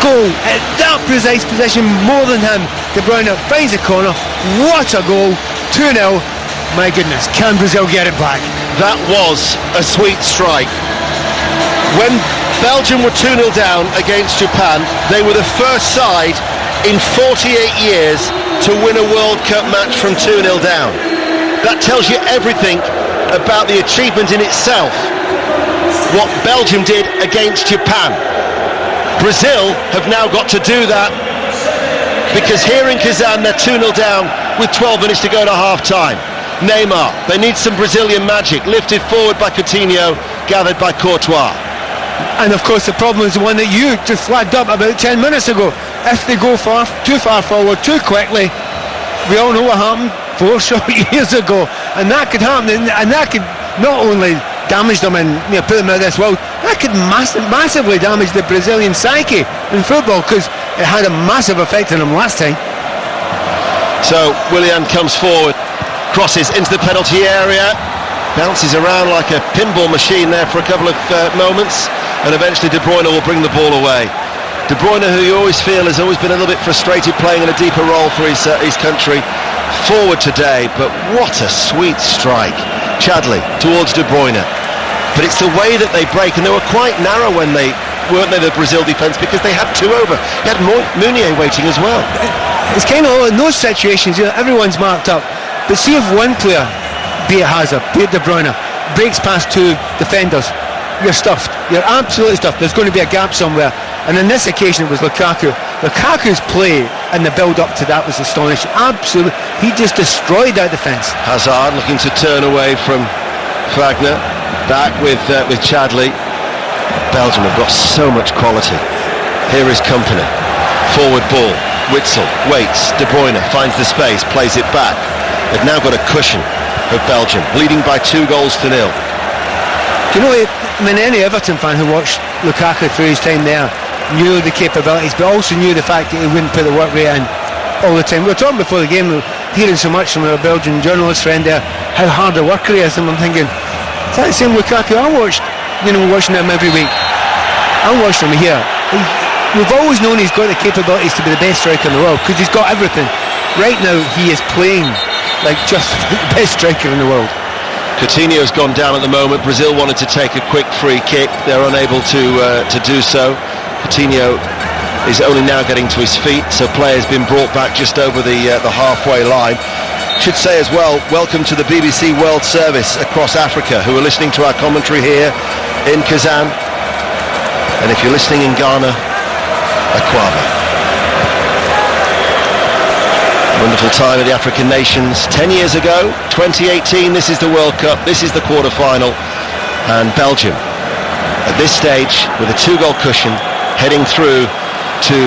goal at that precise position more than him. De Bruyne finds the corner. What a goal. 2-0. My goodness, can Brazil get it back?
That was a sweet strike. When Belgium were 2-0 down against Japan, they were the first side in 48 years to win a World Cup match from 2-0 down. That tells you everything about the achievement in itself, what Belgium did against Japan. Brazil have now got to do that, because here in Kazan they're 2-0 down with 12 minutes to go to half-time. Neymar, they need some Brazilian magic, lifted forward by Coutinho, gathered by Courtois.
And of course the problem is the one that you just flagged up about 10 minutes ago. If they go too far forward too quickly, we all know what happened 4 short years ago, and that could happen, and that could not only damage them and put them out of this world, that could massively damage the Brazilian psyche in football, because it had a massive effect on them last time.
So Willian comes forward, crosses into the penalty area, bounces around like a pinball machine there for a couple of moments, and eventually De Bruyne will bring the ball away. De Bruyne, who you always feel has always been a little bit frustrated playing in a deeper role for his country, forward today, but what a sweet strike. Chadli towards De Bruyne, but it's the way that they break, and they were quite narrow when they weren't they, the Brazil defence, because they had 2 over. They had Meunier waiting as well.
It's kind of in those situations, everyone's marked up, but see if one player, be it Hazard, be it De Bruyne, breaks past 2 defenders, you're stuffed. You're absolutely stuffed. There's going to be a gap somewhere. And on this occasion it was Lukaku. Lukaku's play and the build-up to that was astonishing. Absolutely. He just destroyed that defence.
Hazard looking to turn away from Wagner. Back with Chadli. Belgium have got so much quality. Here is Kompany. Forward ball. Witsel waits. De Bruyne finds the space, plays it back. They've now got a cushion of Belgium, leading by 2 goals to 0.
Do you know, any Everton fan who watched Lukaku through his time there knew the capabilities, but also knew the fact that he wouldn't put the work rate in all the time. We were talking before the game, hearing so much from our Belgian journalist friend there, how hard a worker he is, and I'm thinking, is that the same Lukaku I watched? Watching him every week. I'm watching him here. We've always known he's got the capabilities to be the best striker in the world, because he's got everything. Right now, he is playing like just the best striker in the world.
Coutinho's gone down at the moment. Brazil wanted to take a quick free kick. They're unable to do so. Coutinho is only now getting to his feet, so play has been brought back just over the halfway line. Should say as well, welcome to the BBC World Service across Africa, who are listening to our commentary here in Kazan. And if you're listening in Ghana, Akwaba. Wonderful time of the African nations. 10 years ago, 2018, this is the World Cup, this is the quarter-final, and Belgium at this stage with a 2-goal cushion heading through to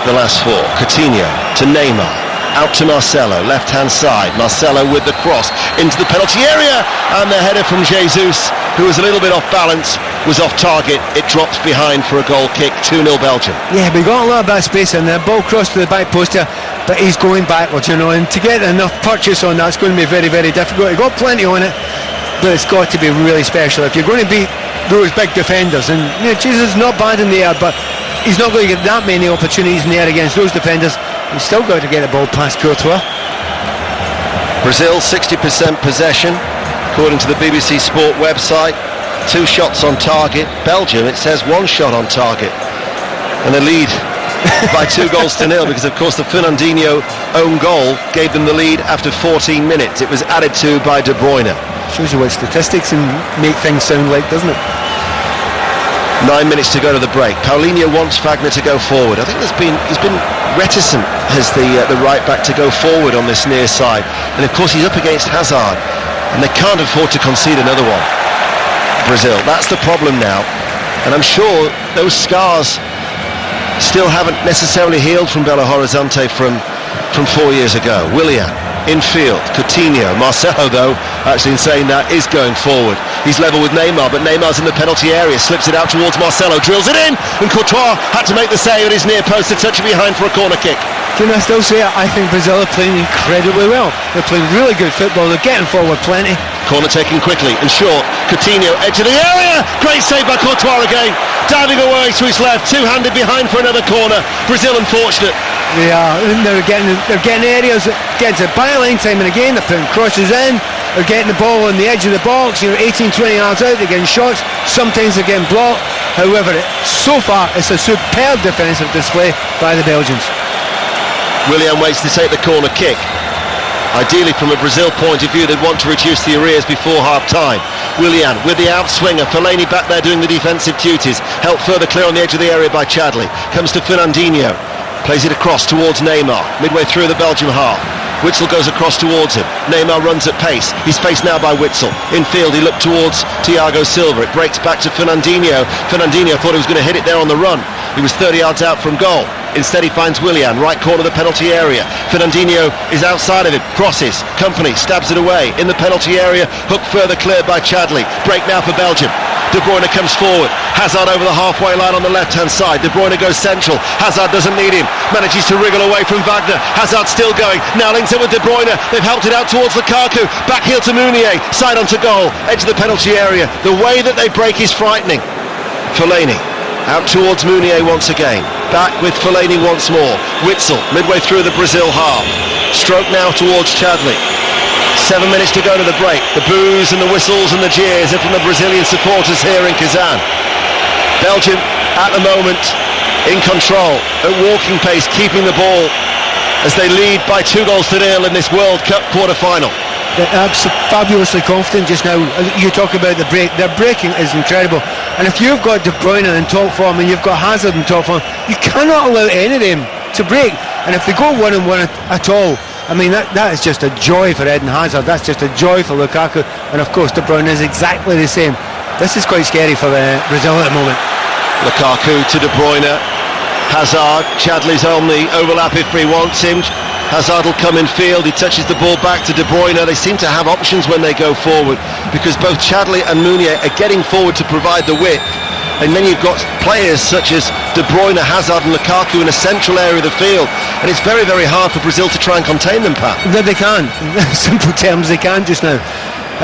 the last 4. Coutinho to Neymar, out to Marcelo, left-hand side. Marcelo with the cross into the penalty area, and the header from Jesus, who was a little bit off balance, was off target. It drops behind for a goal kick. 2-0 Belgium.
Yeah, we got a lot of bad space in there. Ball crossed to the back post here, but he's going backwards, and to get enough purchase on that's going to be very, very difficult. He got plenty on it. but it's got to be really special if you're going to beat those big defenders. And Jesus is not bad in the air, but he's not going to get that many opportunities in the air against those defenders. He's still got to get the ball past Courtois.
Brazil 60% possession according to the BBC Sport website, 2 shots on target. Belgium, it says 1 shot on target, and they lead by 2 goals to 0, because of course the Fernandinho own goal gave them the lead after 14 minutes. It was added to by De Bruyne.
Shows you what statistics and make things sound like, doesn't it?
9 minutes to go to the break. Paulinho wants Wagner to go forward. I think he's been reticent as the right back to go forward on this near side, and of course he's up against Hazard, and they can't afford to concede another one. Brazil, that's the problem now, and I'm sure those scars still haven't necessarily healed from Belo Horizonte from 4 years ago. Willian infield, Coutinho. Marcelo, though, actually in saying that, is going forward. He's level with Neymar, but Neymar's in the penalty area, slips it out towards Marcelo, drills it in, and Courtois had to make the save at his near post to touch it behind for a corner kick.
Can I still say it? I think Brazil are playing incredibly well. They're playing really good football. They're getting forward plenty.
Corner taken quickly and short. Coutinho, edge of the area. Great save by Courtois again. Diving away to his left, two-handed behind for another corner. Brazil unfortunate.
They are. They're getting areas that get to byline time and again. They're putting crosses in. They're getting the ball on the edge of the box. 18, 20 yards out. They're getting shots. Sometimes they're getting blocked. However, so far it's a superb defensive display by the Belgians.
Willian waits to take the corner kick. Ideally, from a Brazil point of view, they'd want to reduce the arrears before half-time. Willian with the outswinger. Fellaini back there doing the defensive duties. Helped further clear on the edge of the area by Chadli. Comes to Fernandinho. Plays it across towards Neymar. Midway through the Belgium half. Witsel goes across towards him. Neymar runs at pace. He's faced now by Witsel. Infield, he looked towards Thiago Silva. It breaks back to Fernandinho. Fernandinho thought he was going to hit it there on the run. He was 30 yards out from goal. Instead he finds Willian, right corner of the penalty area. Fernandinho is outside of him, crosses, Company stabs it away in the penalty area. Hook further cleared by Chadli. Break now for Belgium. De Bruyne comes forward. Hazard over the halfway line on the left-hand side. De Bruyne goes central. Hazard doesn't need him. Manages to wriggle away from Wagner. Hazard still going. Now links it with De Bruyne. They've helped it out towards Lukaku. Back heel to Meunier. Side onto goal. Edge of the penalty area. The way that they break is frightening. Fellaini out towards Meunier once again. Back with Fellaini once more. Witsel midway through the Brazil half. Stroke now towards Chadli. 7 minutes to go to the break. The boos and the whistles and the jeers are from the Brazilian supporters here in Kazan. Belgium at the moment in control at walking pace, keeping the ball as they lead by 2 goals to 0 in this World Cup quarter-final.
They're fabulously confident just now. You talk about the break. Their breaking is incredible. And if you've got De Bruyne in top form and you've got Hazard in top form, you cannot allow any of them to break. And if they go 1-on-1 at all, I mean, that is just a joy for Eden Hazard. That's just a joy for Lukaku. And of course, De Bruyne is exactly the same. This is quite scary for Brazil at the moment.
Lukaku to De Bruyne. Hazard. Chadli's on the overlap if he wants him. Hazard will come in field. He touches the ball back to De Bruyne. They seem to have options when they go forward, because both Chadli and Meunier are getting forward to provide the width. And then you've got players such as De Bruyne, Hazard and Lukaku in a central area of the field, and it's very, very hard for Brazil to try and contain them, Pat.
That they can. In simple terms, they can just now.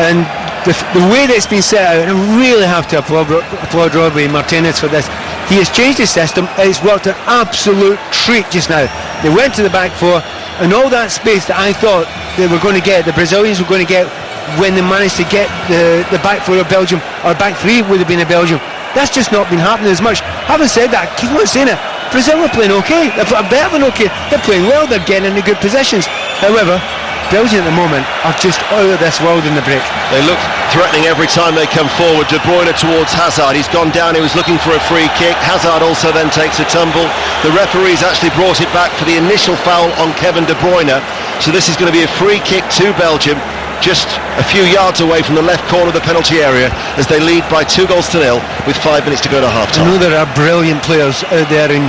And the way that it's been set out, and I really have to applaud Robbie Martinez for this. He has changed his system. It's worked an absolute treat just now. They went to the back four, and all that space that I thought they were going to get, the Brazilians were going to get when they managed to get the back four of Belgium, or back three would have been of Belgium. That's just not been happening as much. Having said that, keep on saying it, Brazil are playing okay. They're better than okay. They're playing well. They're getting into good positions. However, Belgium at the moment are just out of this world in the break.
They look threatening every time they come forward. De Bruyne towards Hazard. He's gone down. He was looking for a free kick. Hazard also then takes a tumble. The referee's actually brought it back for the initial foul on Kevin De Bruyne. So this is going to be a free kick to Belgium, just a few yards away from the left corner of the penalty area, as they lead by 2 goals to 0 with 5 minutes to go to half-time.
I know there are brilliant players out there in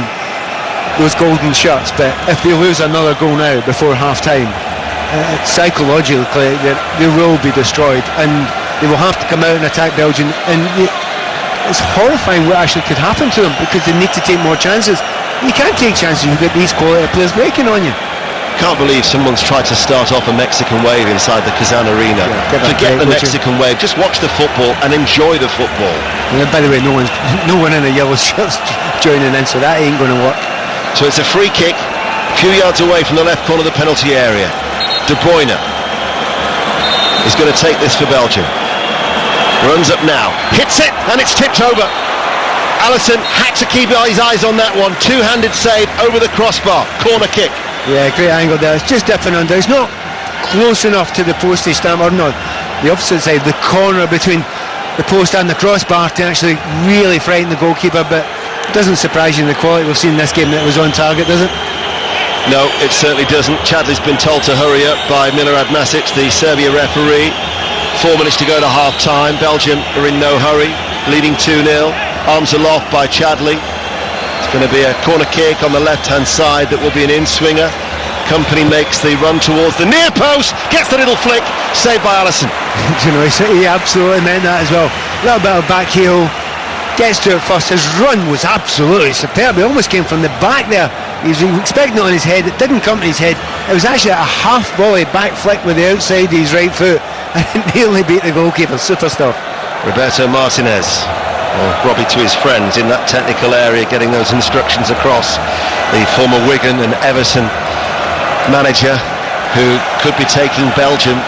those golden shirts, but if they lose another goal now before half-time, psychologically they will be destroyed, and they will have to come out and attack Belgium, and it's horrifying what actually could happen to them, because they need to take more chances. You can't take chances. You've got these quality players breaking on you.
Can't believe someone's tried to start off a Mexican wave inside the Kazan Arena. Forget the Mexican wave, just watch the football and enjoy the football.
And by the way, no one in a yellow shirt's joining in, so that ain't going to work.
So it's a free kick, a few yards away from the left corner of the penalty area. De Bruyne is going to take this for Belgium. Runs up now, hits it, and it's tipped over. Alisson had to keep his eyes on that one. Two-handed save over the crossbar. Corner kick.
Yeah, great angle there. It's just dipping under. It's not close enough to the postage stamp, or not the opposite side, the corner between the post and the crossbar, to actually really frighten the goalkeeper. But it doesn't surprise you in the quality we've seen in this game that it was on target, does it?
No, it certainly doesn't. Chadley's been told to hurry up by Milorad Masic, the Serbia referee. 4 minutes to go to half-time. Belgium are in no hurry, leading 2-0. Arms aloft by Chadley. It's going to be a corner kick on the left-hand side that will be an in-swinger. Company makes the run towards the near post, gets the little flick, saved by Alisson.
You know, he absolutely meant that as well. A little bit of back heel, gets to it first. His run was absolutely superb. He almost came from the back there. He was expecting it on his head. It didn't come to his head. It was actually a half volley back flick with the outside of his right foot, and it nearly beat the goalkeeper. Super stuff.
Roberto Martinez, or Robbie to his friends, in that technical area, getting those instructions across. The former Wigan and Everton manager, who could be taking Belgium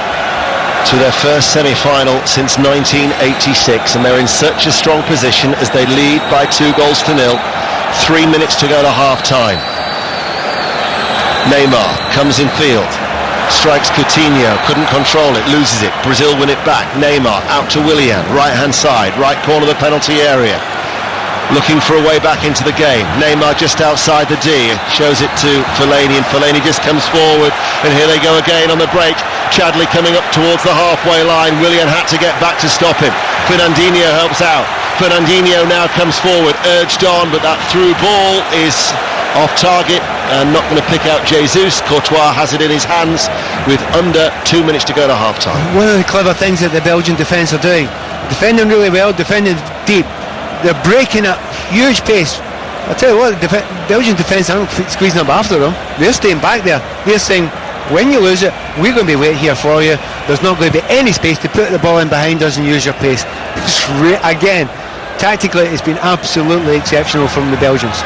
to their first semi-final since 1986, and they're in such a strong position as they lead by 2-0. 3 minutes to go to half-time. Neymar comes in field, strikes Coutinho, couldn't control it, loses it. Brazil win it back. Neymar out to Willian, right-hand side, right corner of the penalty area, looking for a way back into the game. Neymar just outside the D, shows it to Fellaini, and Fellaini just comes forward, and here they go again on the break. Chadley coming up towards the halfway line. Willian had to get back to stop him. Fernandinho helps out. Fernandinho now comes forward, urged on, but that through ball is off target and not going to pick out Jesus. Courtois has it in his hands with under 2 minutes to go to half-time.
One of the clever things that the Belgian defence are doing, defending really well, defending deep. They're breaking at huge pace. I'll tell you what, the Belgian defence aren't squeezing up after them. They're staying back there. They're saying, when you lose it, we're going to be waiting here for you. There's not going to be any space to put the ball in behind us and use your pace. Again, tactically, it's been absolutely exceptional from the Belgians.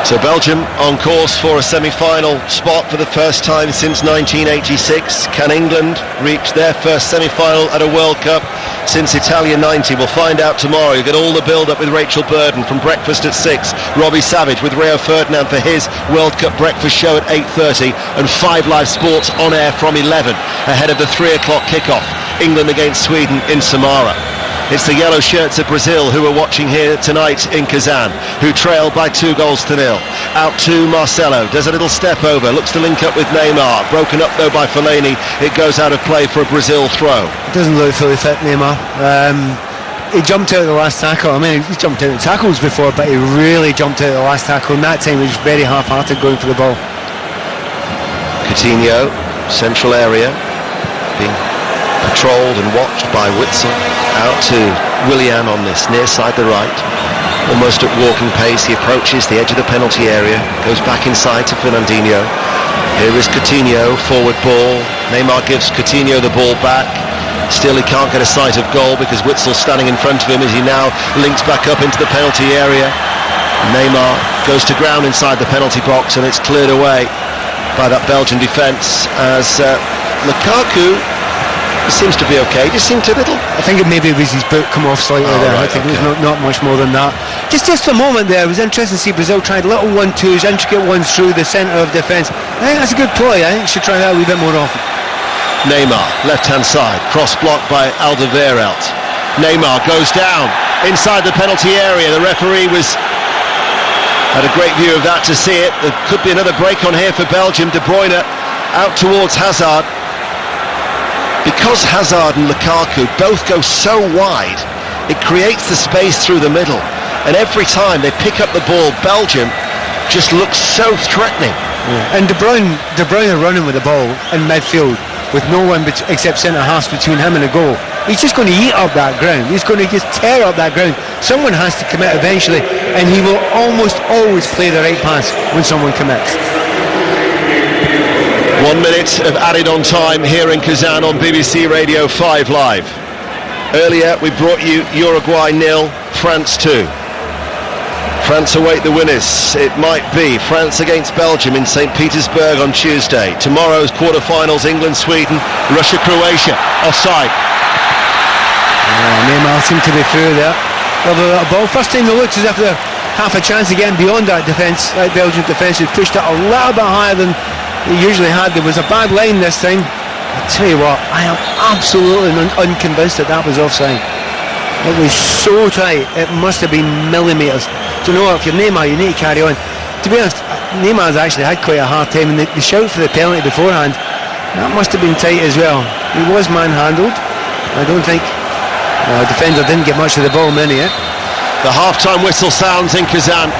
So Belgium on course for a semi-final spot for the first time since 1986. Can England reach their first semi-final at a World Cup since Italia 90? We'll find out tomorrow. You get all the build-up with Rachel Burden from breakfast at 6. Robbie Savage with Rio Ferdinand for his World Cup breakfast show at 8:30, and 5 Live Sports on air from 11 ahead of the 3 o'clock kickoff. England against Sweden in Samara. It's the yellow shirts of Brazil who are watching here tonight in Kazan, who trail by 2-0. Out to Marcelo, does a little step over, looks to link up with Neymar, broken up though by Fellaini. It goes out of play for a Brazil throw.
Doesn't look fully fit, Neymar. He jumped out of the last tackle. I mean, he's jumped out of tackles before, but he really jumped out of the last tackle, and that time he was very half-hearted going for the ball.
Coutinho, central area, being patrolled and watched by Witsel. Out to Willian on this near side, the right, almost at walking pace. He approaches the edge of the penalty area, goes back inside to Fernandinho. Here is Coutinho, forward ball. Neymar gives Coutinho the ball back. Still he can't get a sight of goal because Witsel's standing in front of him as he now links back up into the penalty area. Neymar goes to ground inside the penalty box, and it's cleared away by that Belgian defence as Lukaku seems to be okay. Just seemed a little...
I think it maybe was his boot come off slightly there. Right, I think it was not much more than that. Just a moment there. It was interesting to see Brazil tried little 1-2s, intricate ones through the centre of defence. I think that's a good play. I think you should try that a wee bit more often.
Neymar, left-hand side, cross blocked by Alderweireld. Neymar goes down inside the penalty area. The referee had a great view of that to see it. There could be another break on here for Belgium. De Bruyne out towards Hazard. Because Hazard and Lukaku both go so wide, it creates the space through the middle, and every time they pick up the ball, Belgium just looks so threatening.
Yeah. And De Bruyne running with the ball in midfield with no one except centre-halves between him and the goal. He's just going to eat up that ground. He's going to just tear up that ground. Someone has to commit eventually, and he will almost always play the right pass when someone commits.
1 minute of added on time here in Kazan on BBC Radio 5 Live. Earlier we brought you Uruguay 0, France 2. France await the winners. It might be France against Belgium in St. Petersburg on Tuesday. Tomorrow's quarter-finals, England-Sweden, Russia-Croatia. Offside.
Neymar seemed to be through there. Lovely little ball. First time it looks as if they're half a chance of getting beyond that defence. That Belgian defence had pushed it a little bit higher than they usually had. There was a bad line this time. I tell you what, I am absolutely unconvinced that was offside. It was so tight, it must have been millimetres. Do you know what, if you're Neymar, you need to carry on. To be honest, Neymar's actually had quite a hard time, and the shout for the penalty beforehand, that must have been tight as well. He was manhandled. I don't think the defender didn't get much of the ball many.
The half-time whistle sounds in Kazan,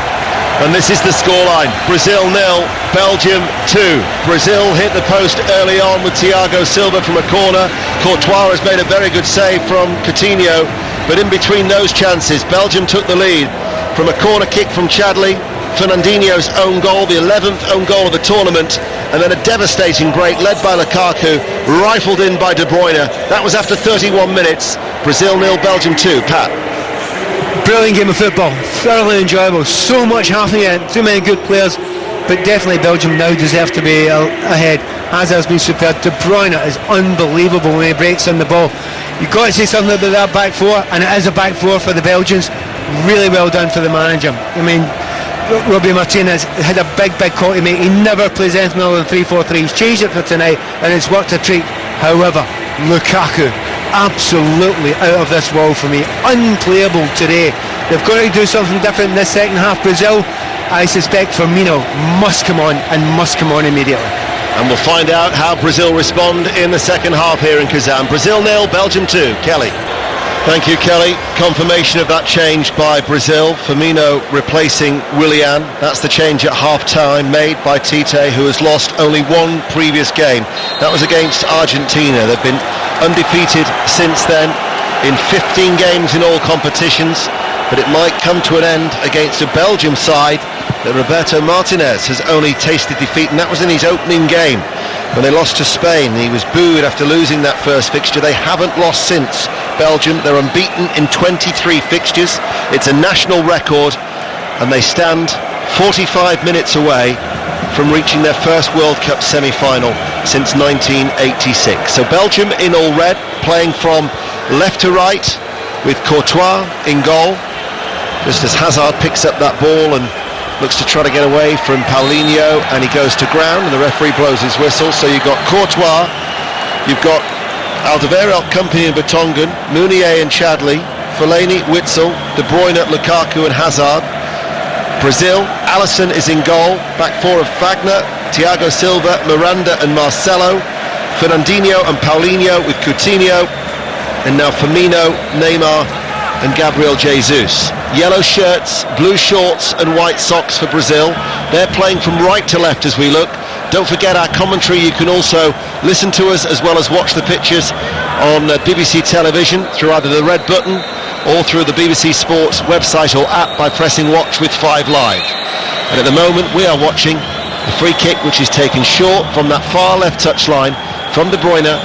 and this is the scoreline. Brazil 0, Belgium 2. Brazil hit the post early on with Thiago Silva from a corner. Courtois has made a very good save from Coutinho, but in between those chances, Belgium took the lead from a corner kick from Chadli, Fernandinho's own goal, the 11th own goal of the tournament, and then a devastating break led by Lukaku, rifled in by De Bruyne. That was after 31 minutes. Brazil 0, Belgium 2. Pat.
Brilliant game of football, thoroughly enjoyable, so much happening in it, too many good players, but definitely Belgium now deserve to be ahead. Hazard's been superb. De Bruyne is unbelievable when he breaks on the ball. You've got to say something about that back four, and it is a back four for the Belgians. Really well done for the manager. I mean, Robbie Martinez had a big call to make. He never plays anything other than 3-4-3. He's changed it for tonight, and it's worked a treat. However, Lukaku, absolutely out of this world for me. Unplayable today. They've got to do something different in this second half. Brazil, I suspect Firmino must come on, and must come on immediately.
And we'll find out how Brazil respond in the second half here in Kazan. Brazil 0, Belgium 2. Kelly. Thank you, Kelly. Confirmation of that change by Brazil. Firmino replacing Willian. That's the change at half-time made by Tite, who has lost only one previous game. That was against Argentina. They've been undefeated since then in 15 games in all competitions, but it might come to an end against a Belgium side that Roberto Martinez has only tasted defeat, and that was in his opening game when they lost to Spain. He was booed after losing that first fixture. They haven't lost since. Belgium, they're unbeaten in 23 fixtures. It's a national record, and they stand 45 minutes away from reaching their first World Cup semi-final since 1986. So Belgium in all red, playing from left to right with Courtois in goal, just as Hazard picks up that ball and looks to try to get away from Paulinho, and he goes to ground, and the referee blows his whistle. So you've got Courtois, you've got Alderweireld, Kompany and Vertonghen, Meunier and Chadli, Fellaini, Witsel, De Bruyne, Lukaku and Hazard. Brazil, Alisson is in goal, back four of Wagner, Thiago Silva, Miranda and Marcelo, Fernandinho and Paulinho with Coutinho, and now Firmino, Neymar and Gabriel Jesus. Yellow shirts, blue shorts and white socks for Brazil. They're playing from right to left as we look. Don't forget our commentary. You can also listen to us as well as watch the pictures on BBC television through either the red button or through the BBC Sports website or app by pressing Watch with 5 Live. And at the moment we are watching the free kick, which is taken short from that far left touchline from De Bruyne,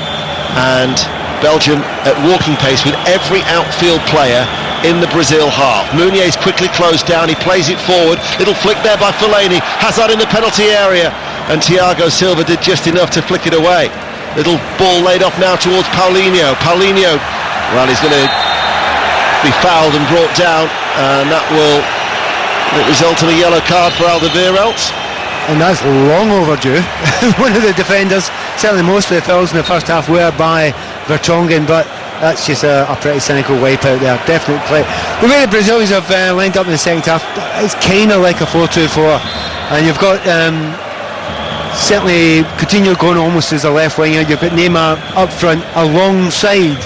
and Belgium at walking pace with every outfield player in the Brazil half. Meunier's quickly closed down, he plays it forward, little flick there by Fellaini, Hazard in the penalty area, and Thiago Silva did just enough to flick it away. Little ball laid off now towards Paulinho. Well, he's going to be fouled and brought down, and that will result in a yellow card for Alderweireld.
And that's long overdue. One of the defenders, certainly most of the fouls in the first half were by Vertonghen, but that's just a pretty cynical wipe out there. Definitely play. The way the Brazilians have lined up in the second half, it's kind of like a 4-2-4, and you've got certainly Coutinho going almost as a left winger. You've got Neymar up front alongside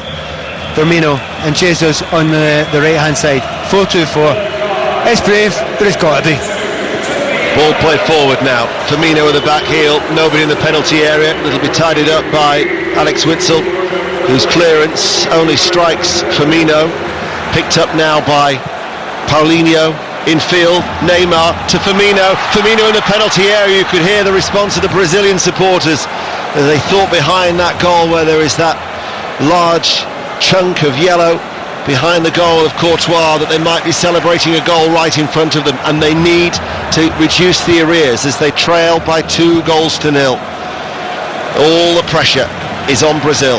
Firmino and Jesus on the right hand side. 4-2-4. It's brave, but it's got to be.
Ball played forward now. Firmino with the back heel, nobody in the penalty area. It'll be tidied up by Alex Witsel, whose clearance only strikes Firmino. Picked up now by Paulinho. in field. Neymar to Firmino. Firmino in the penalty area. You could hear the response of the Brazilian supporters as they thought behind that goal, where there is that large chunk of yellow behind the goal of Courtois, that they might be celebrating a goal right in front of them, and they need to reduce the arrears as they trail by 2 goals to 0. All the pressure is on Brazil.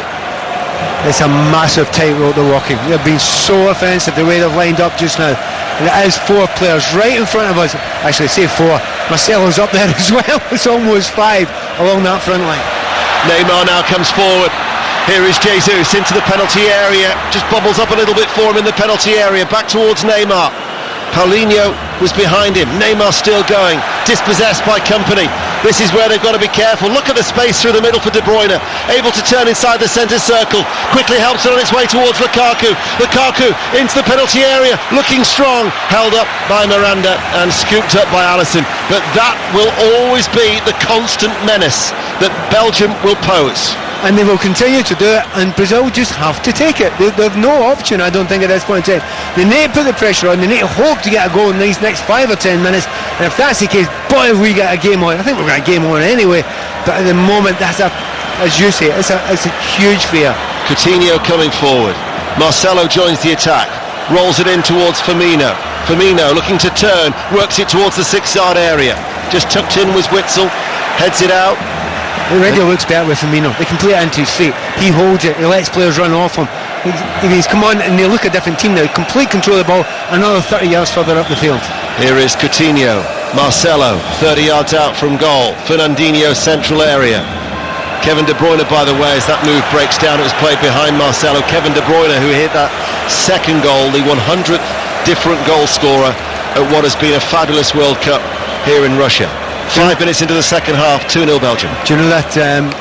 It's a massive tightrope they're walking. They've been so offensive the way they've lined up just now. And it is 4 players right in front of us. Actually, say 4. Marcelo's up there as well. It's almost 5 along that front line.
Neymar now comes forward. Here is Jesus into the penalty area. Just bobbles up a little bit for him in the penalty area. Back towards Neymar. Paulinho was behind him. Neymar still going. Dispossessed by company. This is where they've got to be careful. Look at the space through the middle for De Bruyne. Able to turn inside the centre circle. Quickly helps it on its way towards Lukaku. Lukaku into the penalty area. Looking strong. Held up by Miranda and scooped up by Alisson. But that will always be the constant menace that Belgium will pose.
And they will continue to do it, and Brazil just have to take it. They have no option, I don't think, at this point in time. They need to put the pressure on. They need to hope to get a goal in these next 5 or 10 minutes. And if that's the case, boy, if we get a game on. I think we've got a game on anyway. But at the moment, that's as you say, it's a huge fear.
Coutinho coming forward. Marcelo joins the attack. Rolls it in towards Firmino. Firmino looking to turn. Works it towards the 6-yard area. Just tucked in was Witsel. Heads it out.
It already looks better with Firmino. They can play it into his feet. He holds it. He lets players run off him. He's come on, and they look a different team now. Complete control of the ball. Another 30 yards further up the field. Here
is Coutinho. Marcelo 30 yards out from goal. Fernandinho central area. Kevin De Bruyne, by the way, as that move breaks down, it was played behind Marcelo. Kevin De Bruyne, who hit that second goal, the 100th different goal scorer at what has been a fabulous World Cup here in Russia. 5 minutes into the second half, 2-0 Belgium.
Do you know that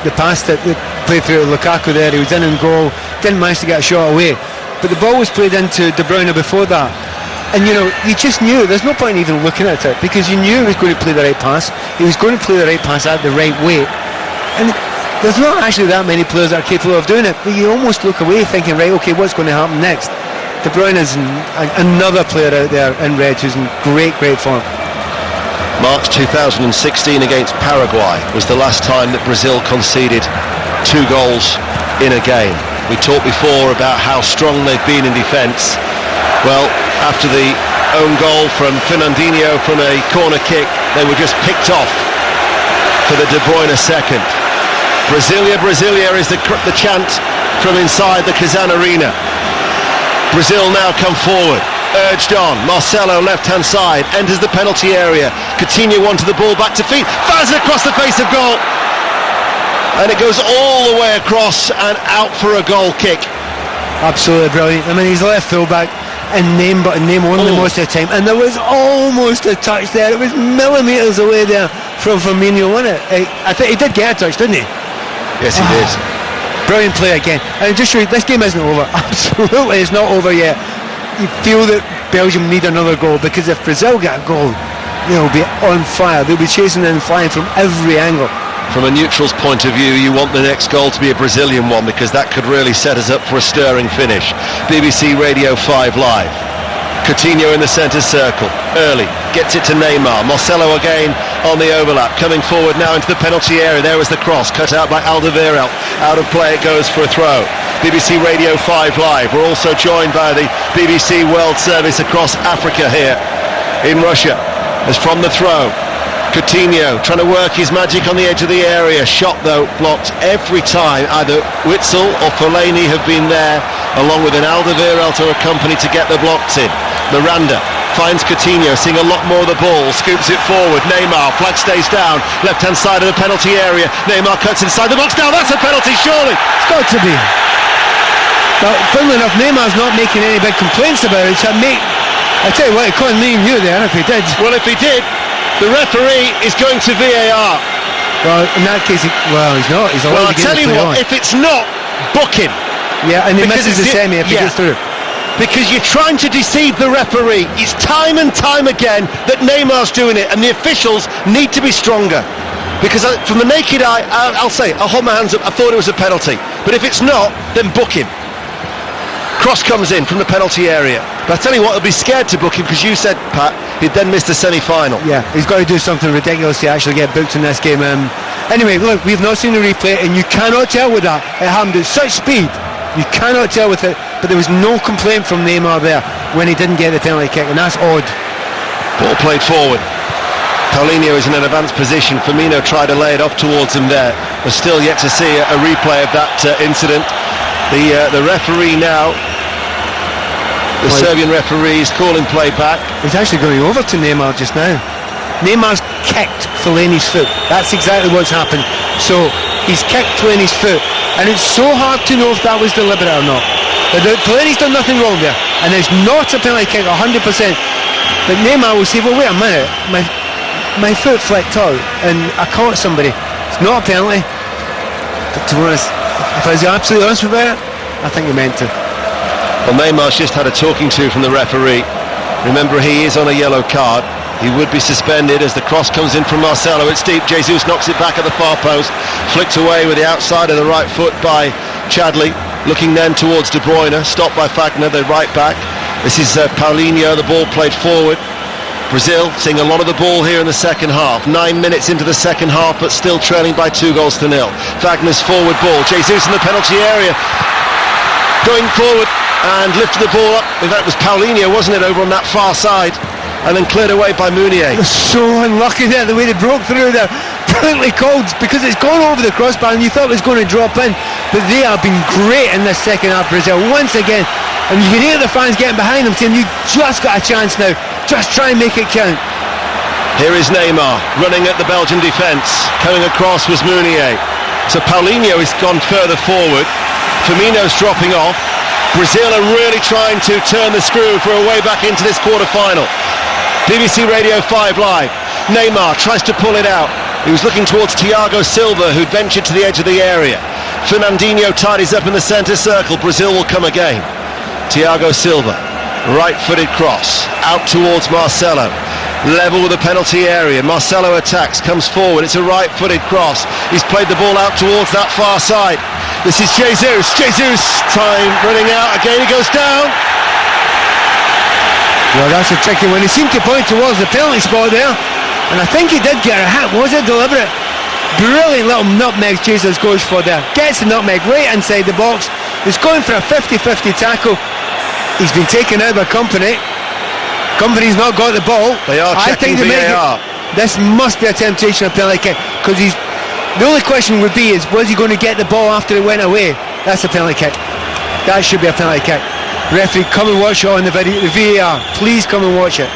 the pass that they played through Lukaku there, he was in goal, didn't manage to get a shot away, but the ball was played into De Bruyne before that, and you know, you just knew, there's no point even looking at it, because you knew he was going to play the right pass. He was going to play the right pass at the right way, and there's not actually that many players that are capable of doing it, but you almost look away thinking, right, okay, what's going to happen next? De Bruyne is another player out there in red who's in great form.
March 2016 against Paraguay was the last time that Brazil conceded 2 goals in a game. We talked before about how strong they've been in defence. Well, after the own goal from Fernandinho from a corner kick, they were just picked off for the De Bruyne second. Brasilia, Brasilia is the chant from inside the Kazan Arena. Brazil now come forward. Urged on, Marcelo left-hand side, enters the penalty area. Coutinho wanted the ball back to feet, fires it across the face of goal, and it goes all the way across and out for a goal kick.
Absolutely brilliant. I mean, he's left full-back in name, but in name only most of the time, and there was almost a touch there. It was millimetres away there from Firmino, wasn't it? I think he did get a touch, didn't he?
Yes, he did.
Brilliant play again. And just show you, this game isn't over. Absolutely, it's not over yet. You feel that Belgium need another goal, because if Brazil get a goal, they'll be on fire. They'll be chasing and flying from every angle.
From a neutral's point of view, you want the next goal to be a Brazilian one, because that could really set us up for a stirring finish. BBC Radio 5 Live. Coutinho in the centre circle, early, gets it to Neymar. Marcelo again on the overlap, coming forward now into the penalty area. There was the cross, cut out by Alderweireld. Out of play it goes for a throw. BBC Radio 5 Live. We're also joined by the BBC World Service across Africa here in Russia. As from the throw, Coutinho trying to work his magic on the edge of the area. Shot though blocked every time. Either Witsel or Fellaini have been there, along with an Alderweireld or a company to get the blocks in. Miranda finds Coutinho, seeing a lot more of the ball, scoops it forward. Neymar, flag stays down, left-hand side of the penalty area. Neymar cuts inside the box. Now that's a penalty, surely.
It's got to be. But funnily enough, Neymar's not making any big complaints about it. I tell you what, he couldn't leave you there if he did.
Well, if he did, the referee is going to VAR.
Well, in that case, he's not. He's allowed to get the play on. Well, I'll tell you what,
if it's not, book him.
Yeah, and he misses the semi if he gets through.
Because you're trying to deceive the referee. It's time and time again that Neymar's doing it, and the officials need to be stronger. Because from the naked eye, I'll say, I'll hold my hands up, I thought it was a penalty. But if it's not, then book him. Cross comes in from the penalty area. But I tell you what, they'll be scared to book him, because you said, Pat, he'd then missed the semi-final.
Yeah, he's got to do something ridiculous to actually get booked in this game. Anyway, look, we've not seen the replay, and you cannot tell with that. It happened at such speed. You cannot tell with it, but there was no complaint from Neymar there when he didn't get the penalty kick, and that's odd.
Ball played forward. Paulinho is in an advanced position. Firmino tried to lay it off towards him there. We're still yet to see a replay of that incident. The referee now, the Serbian referee, is calling play back.
He's actually going over to Neymar just now. Neymar's kicked Fellaini's foot. That's exactly what's happened. So he's kicked Fellaini's foot, and it's so hard to know if that was deliberate or not. Fellaini's done nothing wrong there, and it's not a penalty kick 100%. But Neymar will say, well, wait a minute, my foot flicked out and I caught somebody. It's not a penalty. But to be honest, if I was absolutely honest about it, I think he meant to.
Well, Neymar's just had a talking to from the referee. Remember, he is on a yellow card. He would be suspended as the cross comes in from Marcelo. It's deep. Jesus knocks it back at the far post. Flicked away with the outside of the right foot by Chadli. Looking then towards De Bruyne. Stopped by Fagner, the right back. This is Paulinho. The ball played forward. Brazil seeing a lot of the ball here in the second half. 9 minutes into the second half, but still trailing by 2-0. Fagner's forward ball. Jesus in the penalty area. Going forward and lifted the ball up. In fact, it was Paulinho, wasn't it, over on that far side? And then cleared away by Meunier.
So unlucky there, the way they broke through there. Brilliantly called, because it's gone over the crossbar and you thought it was going to drop in. But they have been great in this second half, Brazil, once again. And you can hear the fans getting behind them saying, you just got a chance now. Just try and make it count.
Here is Neymar running at the Belgian defence. Coming across was Meunier. So Paulinho has gone further forward. Firmino's dropping off. Brazil are really trying to turn the screw for a way back into this quarter-final. BBC Radio 5 Live. Neymar tries to pull it out. He was looking towards Thiago Silva, who'd ventured to the edge of the area. Fernandinho tidies up in the centre circle. Brazil will come again. Thiago Silva, right-footed cross, out towards Marcelo. Level with the penalty area. Marcelo attacks, comes forward. It's a right-footed cross. He's played the ball out towards that far side. This is Jesus. Jesus, time running out. Again, he goes down.
Well, that's a tricky one. He seemed to point towards the penalty spot there, and I think he did get a hit. Was it deliberate? Brilliant little nutmeg Jesus goes for there. Gets the nutmeg right inside the box. He's going for a 50-50 tackle. He's been taken out by Company. Company's not got the ball.
They are checking VAR.
This must be a temptation of penalty kick, because he's. The only question would be is, was he going to get the ball after it went away? That's a penalty kick. That should be a penalty kick. Referee, come and watch it on the video, the VAR. Please come and watch it.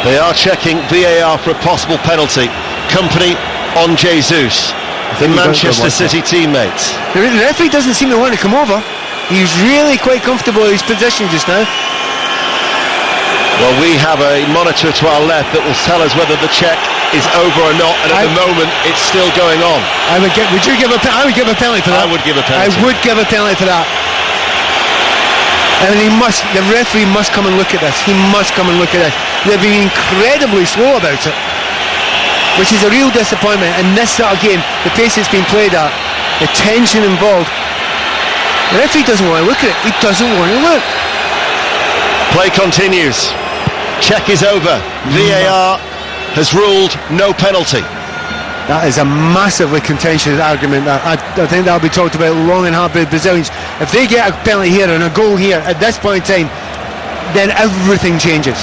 They are checking VAR for a possible penalty. Company on Jesus, the Manchester City teammates.
The referee doesn't seem to want to come over. He's really quite comfortable in his position just now.
Well, we have a monitor to our left that will tell us whether the check is over or not, and at the moment it's still going on.
I would give a penalty for that.
I would give a penalty.
I would give a penalty for that. And the referee must come and look at this. He must come and look at this. They've been incredibly slow about it, which is a real disappointment. In this sort of game, the pace it's been played at, the tension involved, the referee doesn't want to look at it. He doesn't want to look.
Play continues. Check is over. VAR has ruled no penalty.
That is a massively contentious argument. I think that'll be talked about long and hard by the Brazilians. If they get a penalty here and a goal here at this point in time, then everything changes.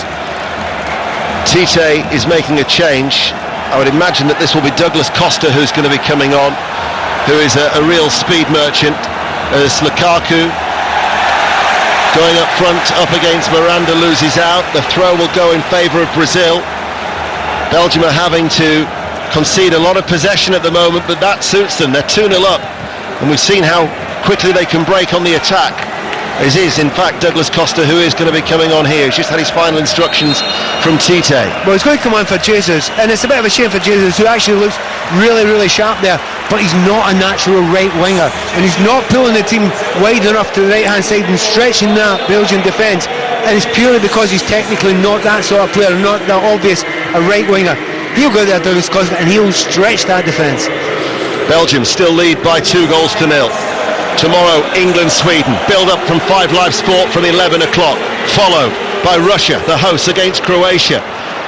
Tite is making a change. I would imagine that this will be Douglas Costa who's going to be coming on, who is a real speed merchant. As Lukaku going up front, up against Miranda, loses out. The throw will go in favour of Brazil. Belgium are having to concede a lot of possession at the moment, but that suits them. They're 2-0 up, and we've seen how quickly they can break on the attack. It is, in fact, Douglas Costa who is going to be coming on here. He's just had his final instructions from Tite.
Well, he's going to come on for Jesus, and it's a bit of a shame for Jesus, who actually looks really, really sharp there, but he's not a natural right winger, and he's not pulling the team wide enough to the right-hand side and stretching that Belgian defence, and it's purely because he's technically not that sort of player, not that obvious a right winger. He'll go there, Douglas Costa, and he'll stretch that defence.
Belgium still lead by 2-0. Tomorrow, England-Sweden. Build up from 5 Live Sport from 11 o'clock. followed by Russia, the hosts, against Croatia.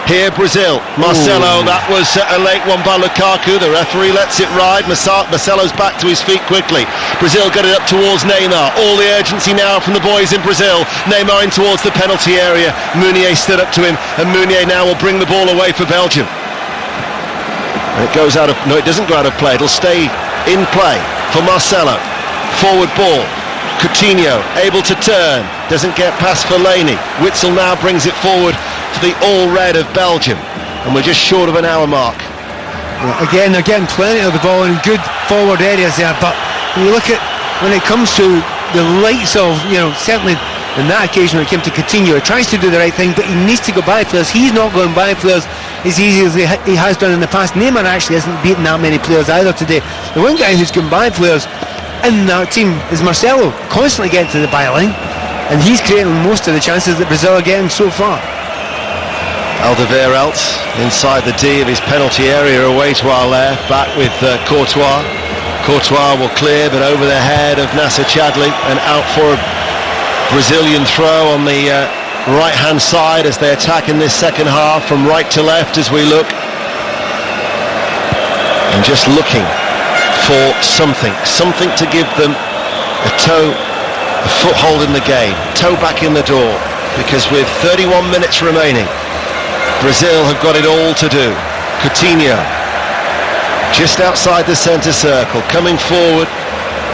Here Brazil, Marcelo, that was a late one by Lukaku, the referee lets it ride. Marcelo's back to his feet quickly. Brazil got it up towards Neymar, all the urgency now from the boys in Brazil. Neymar in towards the penalty area, Meunier stood up to him, and Meunier now will bring the ball away for Belgium. And it goes out of, no, it doesn't go out of play, it'll stay in play for Marcelo. Forward ball, Coutinho able to turn, doesn't get past Fellaini. Witsel now brings it forward to the all-red of Belgium, and we're just short of an hour mark.
Yeah, again, they're getting plenty of the ball in good forward areas there, but when you look at when it comes to the likes of, certainly in that occasion when it came to Coutinho, he tries to do the right thing, but he needs to go by players. He's not going by players as easy as he has done in the past. Neymar actually hasn't beaten that many players either today. The one guy who's gone by players in that team is Marcelo, constantly getting to the byline, and he's creating most of the chances that Brazil are getting so far.
Alderweireld inside the D of his penalty area, away to our left, back with Courtois. Courtois will clear, but over the head of Nasser Chadli, and out for a Brazilian throw on the right-hand side as they attack in this second half, from right to left as we look. And just looking for something to give them a foothold in the game, toe back in the door, because with 31 minutes remaining, Brazil have got it all to do. Coutinho, just outside the centre circle, coming forward,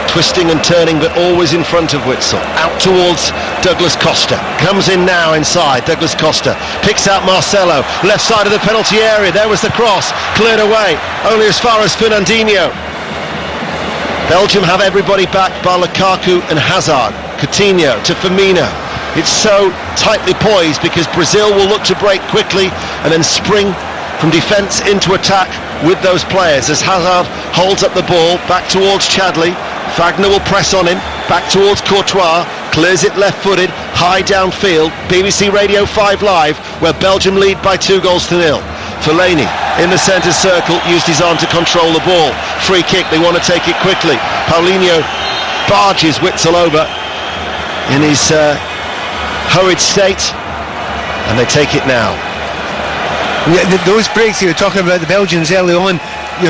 twisting and turning, but always in front of Witsel. Out towards Douglas Costa. Comes in now inside. Douglas Costa picks out Marcelo. Left side of the penalty area. There was the cross. Cleared away. Only as far as Fernandinho. Belgium have everybody back by Lukaku and Hazard. Coutinho to Firmino. It's so tightly poised because Brazil will look to break quickly and then spring from defence into attack with those players as Hazard holds up the ball back towards Chadli. Wagner will press on him, back towards Courtois, clears it left-footed, high downfield. BBC Radio 5 Live, where Belgium lead by 2-0. Fellaini in the centre circle, used his arm to control the ball. Free kick, they want to take it quickly. Paulinho barges Witsel over in his hurried state, and they take it now.
Yeah, those breaks you were talking about, the Belgians early on,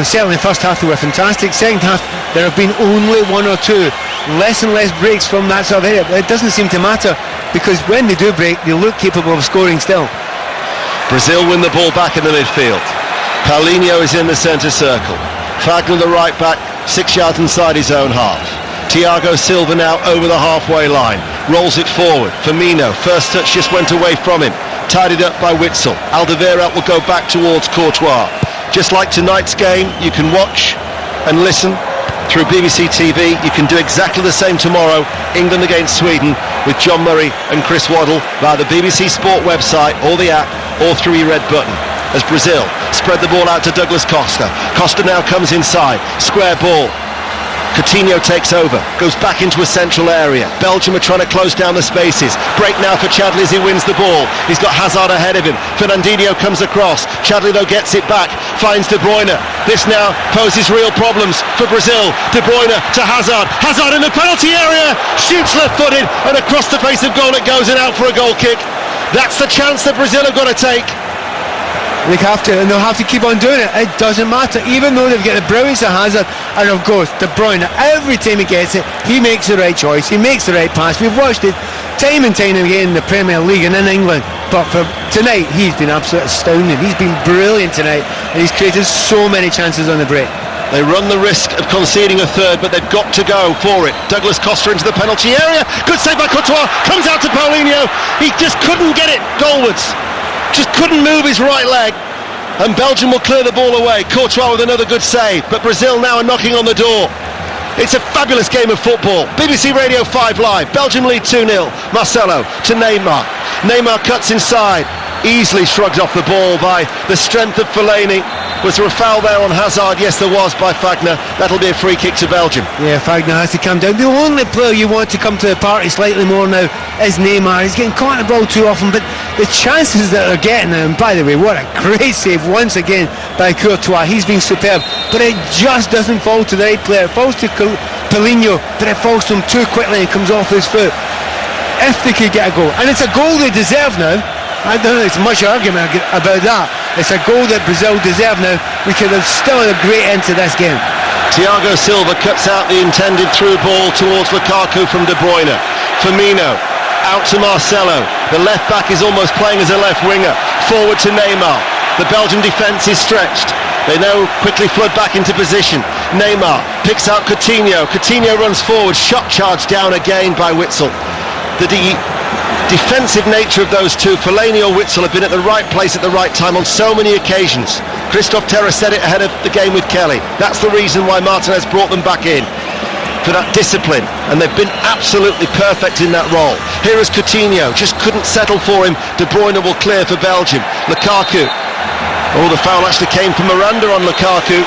certainly the first half they were fantastic. Second half there have been only one or two, less and less breaks from that sort of area. It doesn't seem to matter, because when they do break they look capable of scoring still.
Brazil win the ball back in the midfield. Paulinho is in the centre circle. Wagner the right back, 6 yards inside his own half. Thiago Silva now over the halfway line, rolls it forward. Firmino, first touch just went away from him, tidied up by Witsel. Alderweireld will go back towards Courtois. Just like tonight's game, you can watch and listen through BBC TV. You can do exactly the same tomorrow, England against Sweden, with John Murray and Chris Waddle via the BBC Sport website or the app, or through your red button. As Brazil spread the ball out to Douglas Costa. Costa now comes inside, square ball. Coutinho takes over, goes back into a central area. Belgium are trying to close down the spaces. Break now for Chadli as he wins the ball. He's got Hazard ahead of him. Fernandinho comes across. Chadli though gets it back, finds De Bruyne. This now poses real problems for Brazil. De Bruyne to Hazard. Hazard in the penalty area, shoots left-footed, and across the face of goal it goes, and out for a goal kick. That's the chance that Brazil have got to take.
They have to, and they'll have to keep on doing it. It doesn't matter, even though they've got the brilliance of Hazard, and of course De Bruyne. Every time he gets it, he makes the right choice, he makes the right pass. We've watched it time and time again in the Premier League and in England, but for tonight he's been absolutely astounding. He's been brilliant tonight, and he's created so many chances on the break.
They run the risk of conceding a third, but they've got to go for it. Douglas Costa into the penalty area. Good save by Courtois. Comes out to Paulinho. He just couldn't get it goalwards. Just couldn't move his right leg. And Belgium will clear the ball away. Courtois with another good save. But Brazil now are knocking on the door. It's a fabulous game of football. BBC Radio 5 Live. Belgium lead 2-0. Marcelo to Neymar. Neymar cuts inside. Easily shrugged off the ball by the strength of Fellaini. Was there a foul there on Hazard? Yes, there was, by Wagner. That'll be a free kick to Belgium.
Yeah, Wagner has to come down. The only player you want to come to the party slightly more now is Neymar. He's getting caught in the ball too often, but the chances that they're getting, and by the way, what a great save once again by Courtois. He's been superb, but it just doesn't fall to the right player. It falls to Paulinho, but it falls to him too quickly and comes off his foot. if they could get a goal, and it's a goal they deserve now. I don't think there's much argument about that. It's a goal that Brazil deserve now. We could have still had a great end to this game.
Thiago Silva cuts out the intended through ball towards Lukaku from De Bruyne. Firmino out to Marcelo. The left back is almost playing as a left winger. Forward to Neymar. The Belgian defence is stretched. They now quickly flood back into position. Neymar picks out Coutinho. Coutinho runs forward. Shot charge down again by Witsel. The defensive nature of those two, Fellaini or Witsel, have been at the right place at the right time on so many occasions. Christophe Terra said it ahead of the game with Kelly. That's the reason why Martinez brought them back in, for that discipline, and they've been absolutely perfect in that role. Here is Coutinho, just couldn't settle for him. De Bruyne will clear for Belgium. Lukaku. Oh, the foul actually came from Miranda on Lukaku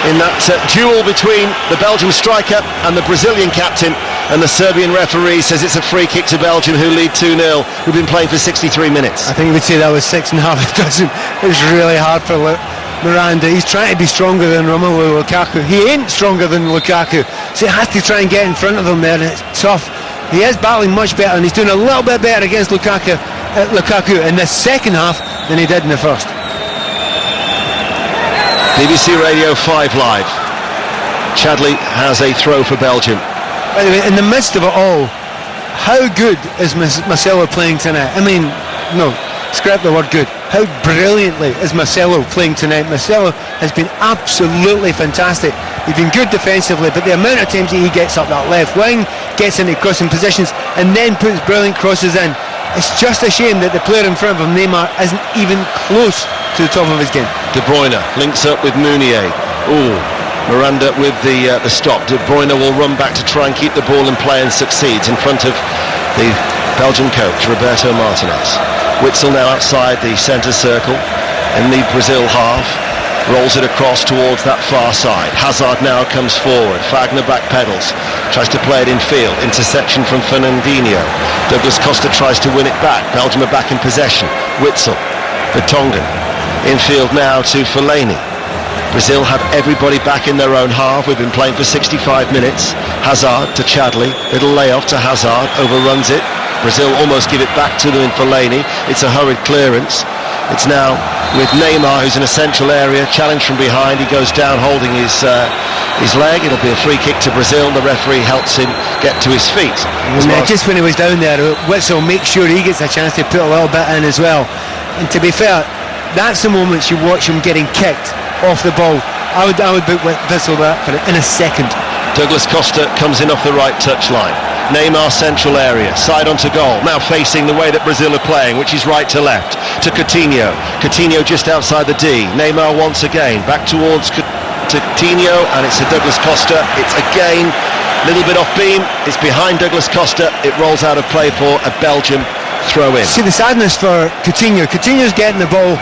in that duel between the Belgian striker and the Brazilian captain, and the Serbian referee says it's a free kick to Belgium, who lead 2-0. We've been playing for 63 minutes.
I think you would say that was 6.5 a dozen. It's really hard for Miranda. He's trying to be stronger than Romelu Lukaku. He ain't stronger than Lukaku, so he has to try and get in front of him there, and it's tough. He is battling much better, and he's doing a little bit better against Lukaku in the second half than he did in the first.
BBC Radio 5 Live. Chadley has a throw for Belgium.
By the way, in the midst of it all, how good is Marcelo playing tonight? I mean, no, scrap the word good. How brilliantly is Marcelo playing tonight? Marcelo has been absolutely fantastic. He's been good defensively, but the amount of times that he gets up that left wing, gets into crossing positions, and then puts brilliant crosses in. It's just a shame that the player in front of him, Neymar, isn't even close to the top of his game. De
Bruyne links up with Meunier. Ooh, Miranda with the stop. De Bruyne will run back to try and keep the ball in play and succeeds in front of the Belgian coach, Roberto Martinez. Witsel now outside the centre circle in the Brazil half. Rolls it across towards that far side. Hazard now comes forward. Fagner backpedals. Tries to play it in field. Interception from Fernandinho. Douglas Costa tries to win it back. Belgium are back in possession. Witsel. Vertonghen. Infield now to Fellaini. Brazil have everybody back in their own half. We've been playing for 65 minutes. Hazard to Chadley. Little layoff to Hazard. Overruns it. Brazil almost give it back to them in Fellaini. It's a hurried clearance. It's now with Neymar, who's in a central area. Challenge from behind. He goes down holding his leg. It'll be a free kick to Brazil. The referee helps him get to his feet.
Just when he was down there, Witsel makes sure he gets a chance to put a little bit in as well. And to be fair, that's the moments you watch him getting kicked off the ball. I would book Witsel that for in a second.
Douglas Costa comes in off the right touchline. Neymar central area, side onto goal, now facing the way that Brazil are playing, which is right to left, to Coutinho. Coutinho just outside the D. Neymar once again, back towards Coutinho, and it's a Douglas Costa. It's again a little bit off beam. It's behind Douglas Costa. It rolls out of play for a Belgium throw in.
See the sadness for Coutinho. Coutinho's getting the ball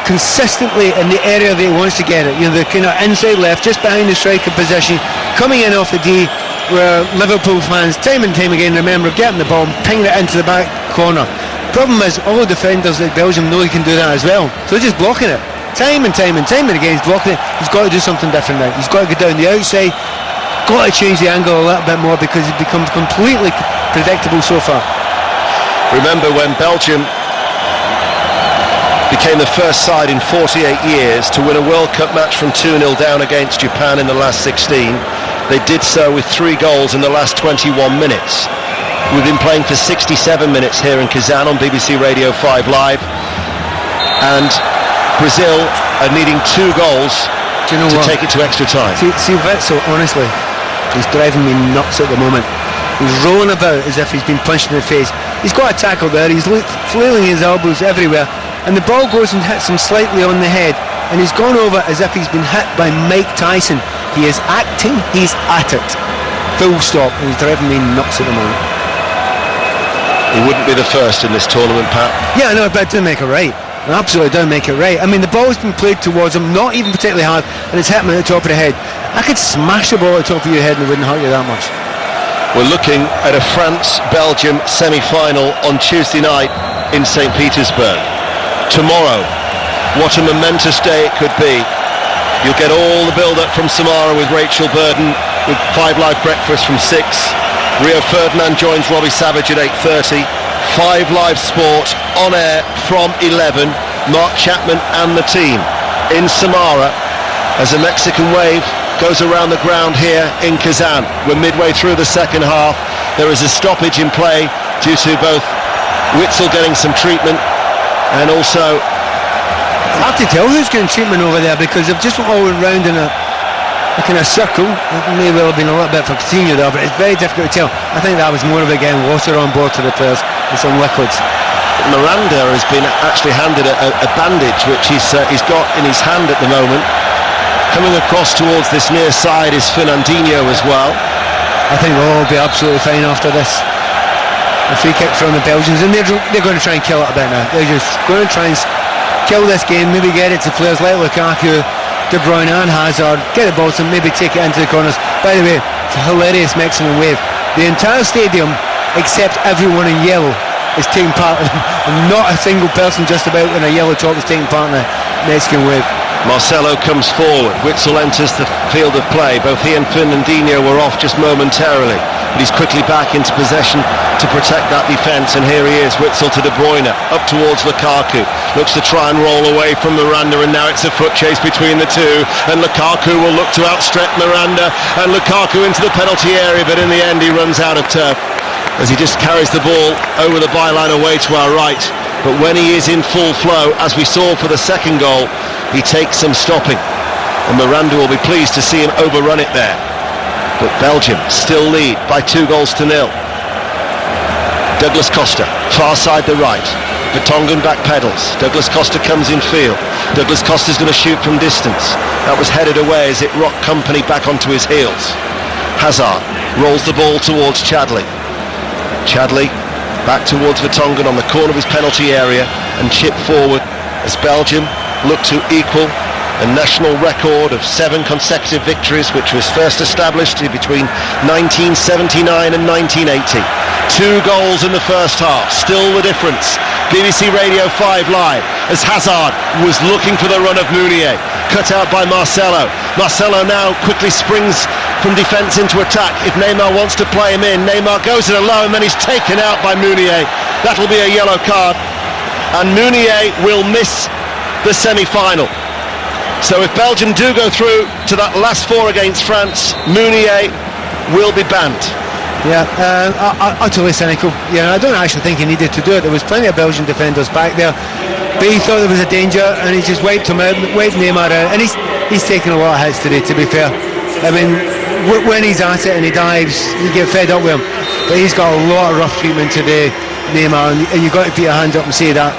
consistently in the area that he wants to get it. You know, the kind of inside left, just behind the striker position, coming in off the D, where Liverpool fans time and time again remember getting the ball and pinging it into the back corner. Problem is, all the defenders at Belgium know he can do that as well, so they're just blocking it time and time again. He's blocking it. He's got to do something different now. He's got to go down the outside, got to change the angle a little bit more, because it's become completely predictable so far.
Remember when Belgium became the first side in 48 years to win a World Cup match from 2-0 down against Japan in the last 16. They did so with 3 goals in the last 21 minutes. We've been playing for 67 minutes here in Kazan on BBC Radio 5 Live, and Brazil are needing 2 goals to take it to extra time.
See Witsel, honestly, he's driving me nuts at the moment. He's rolling about as if he's been punched in the face. He's got a tackle there, he's flailing his elbows everywhere, and the ball goes and hits him slightly on the head, and he's gone over as if he's been hit by Mike Tyson. He is acting, he's at it. Full stop. He's driving me nuts at the moment.
He wouldn't be the first in this tournament, Pat.
Yeah, I know, but it don't make it right. It absolutely don't make it right. I mean, the ball's been played towards him, not even particularly hard, and it's hit him at the top of the head. I could smash the ball at the top of your head and it wouldn't hurt you that much.
We're looking at a France-Belgium semi-final on Tuesday night in St. Petersburg. Tomorrow, what a momentous day it could be. You'll get all the build-up from Samara with Rachel Burden, with 5 Live Breakfast from 6. Rio Ferdinand joins Robbie Savage at 8:30. 5 Live Sport on air from 11. Mark Chapman and the team in Samara as a Mexican wave goes around the ground here in Kazan. We're midway through the second half. There is a stoppage in play due to both Witsel getting some treatment and also...
It's hard to tell who's getting treatment over there because they've just all went round in a kind of circle. It may well have been a little bit for Coutinho there, but it's very difficult to tell. I think that was more of a getting water on board to the players and some liquids.
Miranda has been actually handed a bandage which he's got in his hand at the moment. Coming across towards this near side is Fernandinho as well.
I think we'll all be absolutely fine after this. A free kick from the Belgians, and they're going to try and kill it a bit now. They're just going to try and kill this game, maybe get it to players like Lukaku, De Bruyne and Hazard, get the ball to maybe take it into the corners. By the way, it's a hilarious Mexican wave. The entire stadium, except everyone in yellow, is taking part in it. Not a single person just about in a yellow top is taking part in the Mexican wave.
Marcelo comes forward, Witsel enters the field of play. Both he and Fernandinho were off just momentarily, but he's quickly back into possession to protect that defence, and here he is, Witsel to De Bruyne, up towards Lukaku, looks to try and roll away from Miranda, and now it's a foot chase between the two, and Lukaku will look to outstrip Miranda, and Lukaku into the penalty area, but in the end he runs out of turf as he just carries the ball over the byline away to our right. But when he is in full flow, as we saw for the second goal, he takes some stopping, and Miranda will be pleased to see him overrun it there. But Belgium still lead by 2-0. Douglas Costa, far side the right. Vertonghen back pedals. Douglas Costa comes in field. Douglas Costa's going to shoot from distance. That was headed away as it rocked Company back onto his heels. Hazard rolls the ball towards Chadli. Chadli back towards Vertonghen on the corner of his penalty area and chip forward as Belgium look to equal a national record of 7 consecutive victories, which was first established between 1979 and 1980. 2 goals in the first half, still the difference. BBC Radio 5 Live as Hazard was looking for the run of Meunier, cut out by Marcelo. Marcelo now quickly springs from defence into attack. If Neymar wants to play him in, Neymar goes it alone, and then he's taken out by Meunier. That'll be a yellow card, and Meunier will miss the semi-final. So if Belgium do go through to that last 4 against France, Meunier will be banned.
Yeah, utterly cynical. Yeah, I don't actually think he needed to do it. There was plenty of Belgian defenders back there, but he thought there was a danger, and he just wiped him out, wiped Neymar out, and he's taken a lot of hits today, to be fair. I mean, when he's at it and he dives, you get fed up with him, but he's got a lot of rough treatment today, Neymar, and you've got to put your hand up and say that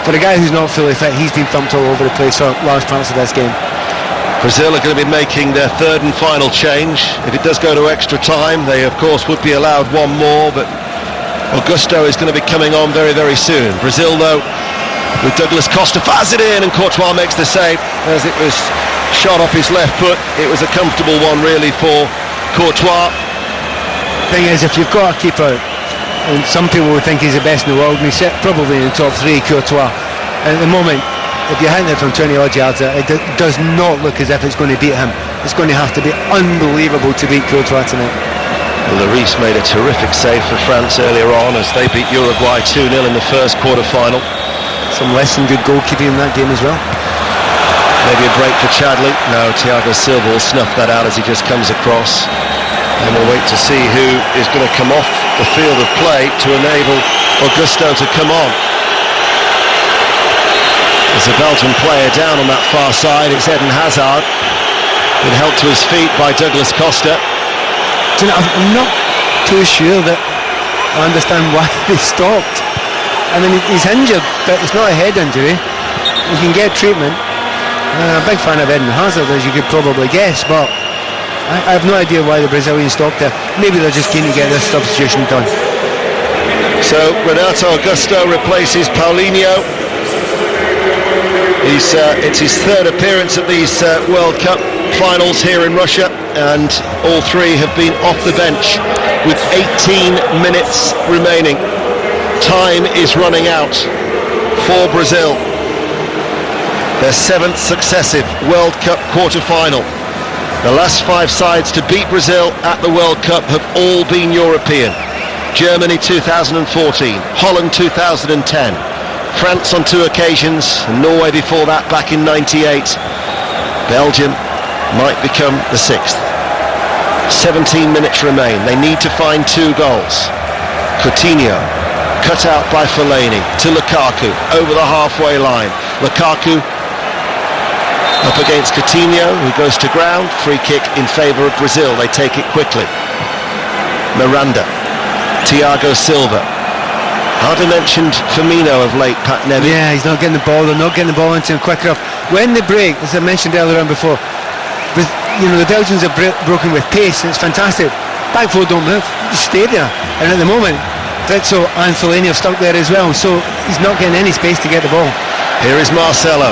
for a guy who's not fully fit, he's been thumped all over the place for large parts of this game.
Brazil are going to be making their 3rd and final change. If it does go to extra time, they of course would be allowed 1 more, but Augusto is going to be coming on very, very soon. Brazil, though, with Douglas Costa, fires it in, and Courtois makes the save as it was shot off his left foot. It was a comfortable one, really, for Courtois.
Thing is, if you've got a keeper, and some people would think he's the best in the world, and he's probably in the top 3, Courtois. And at the moment, if you're hitting it from 20 odd yards, it does not look as if it's going to beat him. It's going to have to be unbelievable to beat Courtois tonight.
Well, Lloris made a terrific save for France earlier on as they beat Uruguay 2-0 in the first quarter-final.
Some less than good goalkeeping in that game as well.
Maybe a break for Chadli. No, Thiago Silva will snuff that out as he just comes across. And we'll wait to see who is going to come off the field of play to enable Augusto to come on. There's a Belgian player down on that far side. It's Eden Hazard, been helped to his feet by Douglas Costa.
I'm not too sure that I understand why they stopped. I mean, he's injured, but it's not a head injury. He can get treatment. I'm a big fan of Eden Hazard, as you could probably guess, but I have no idea why the Brazilians stopped there. Maybe they're just keen to get this substitution done.
So Renato Augusto replaces Paulinho. It's his 3rd appearance at these World Cup finals here in Russia, and all 3 have been off the bench with 18 minutes remaining. Time is running out for Brazil. Their 7th successive World Cup quarter-final. The last 5 sides to beat Brazil at the World Cup have all been European. Germany 2014, Holland 2010, France on 2 occasions, and Norway before that back in 98. Belgium might become the 6th. 17 minutes remain. They need to find 2 goals. Coutinho, cut out by Fellaini, to Lukaku, over the halfway line. Lukaku up against Coutinho, who goes to ground. Free kick in favour of Brazil. They take it quickly. Miranda, Thiago Silva. Hardly mentioned Firmino of late, Pat Neville.
Yeah, he's not getting the ball. They're not getting the ball into him quick enough. When they break, as I mentioned earlier on before, the Belgians are broken with pace, and it's fantastic. Back four don't move, just stay there. And at the moment, Rizzo and Fellaini are stuck there as well, so he's not getting any space to get the ball.
Here is Marcelo,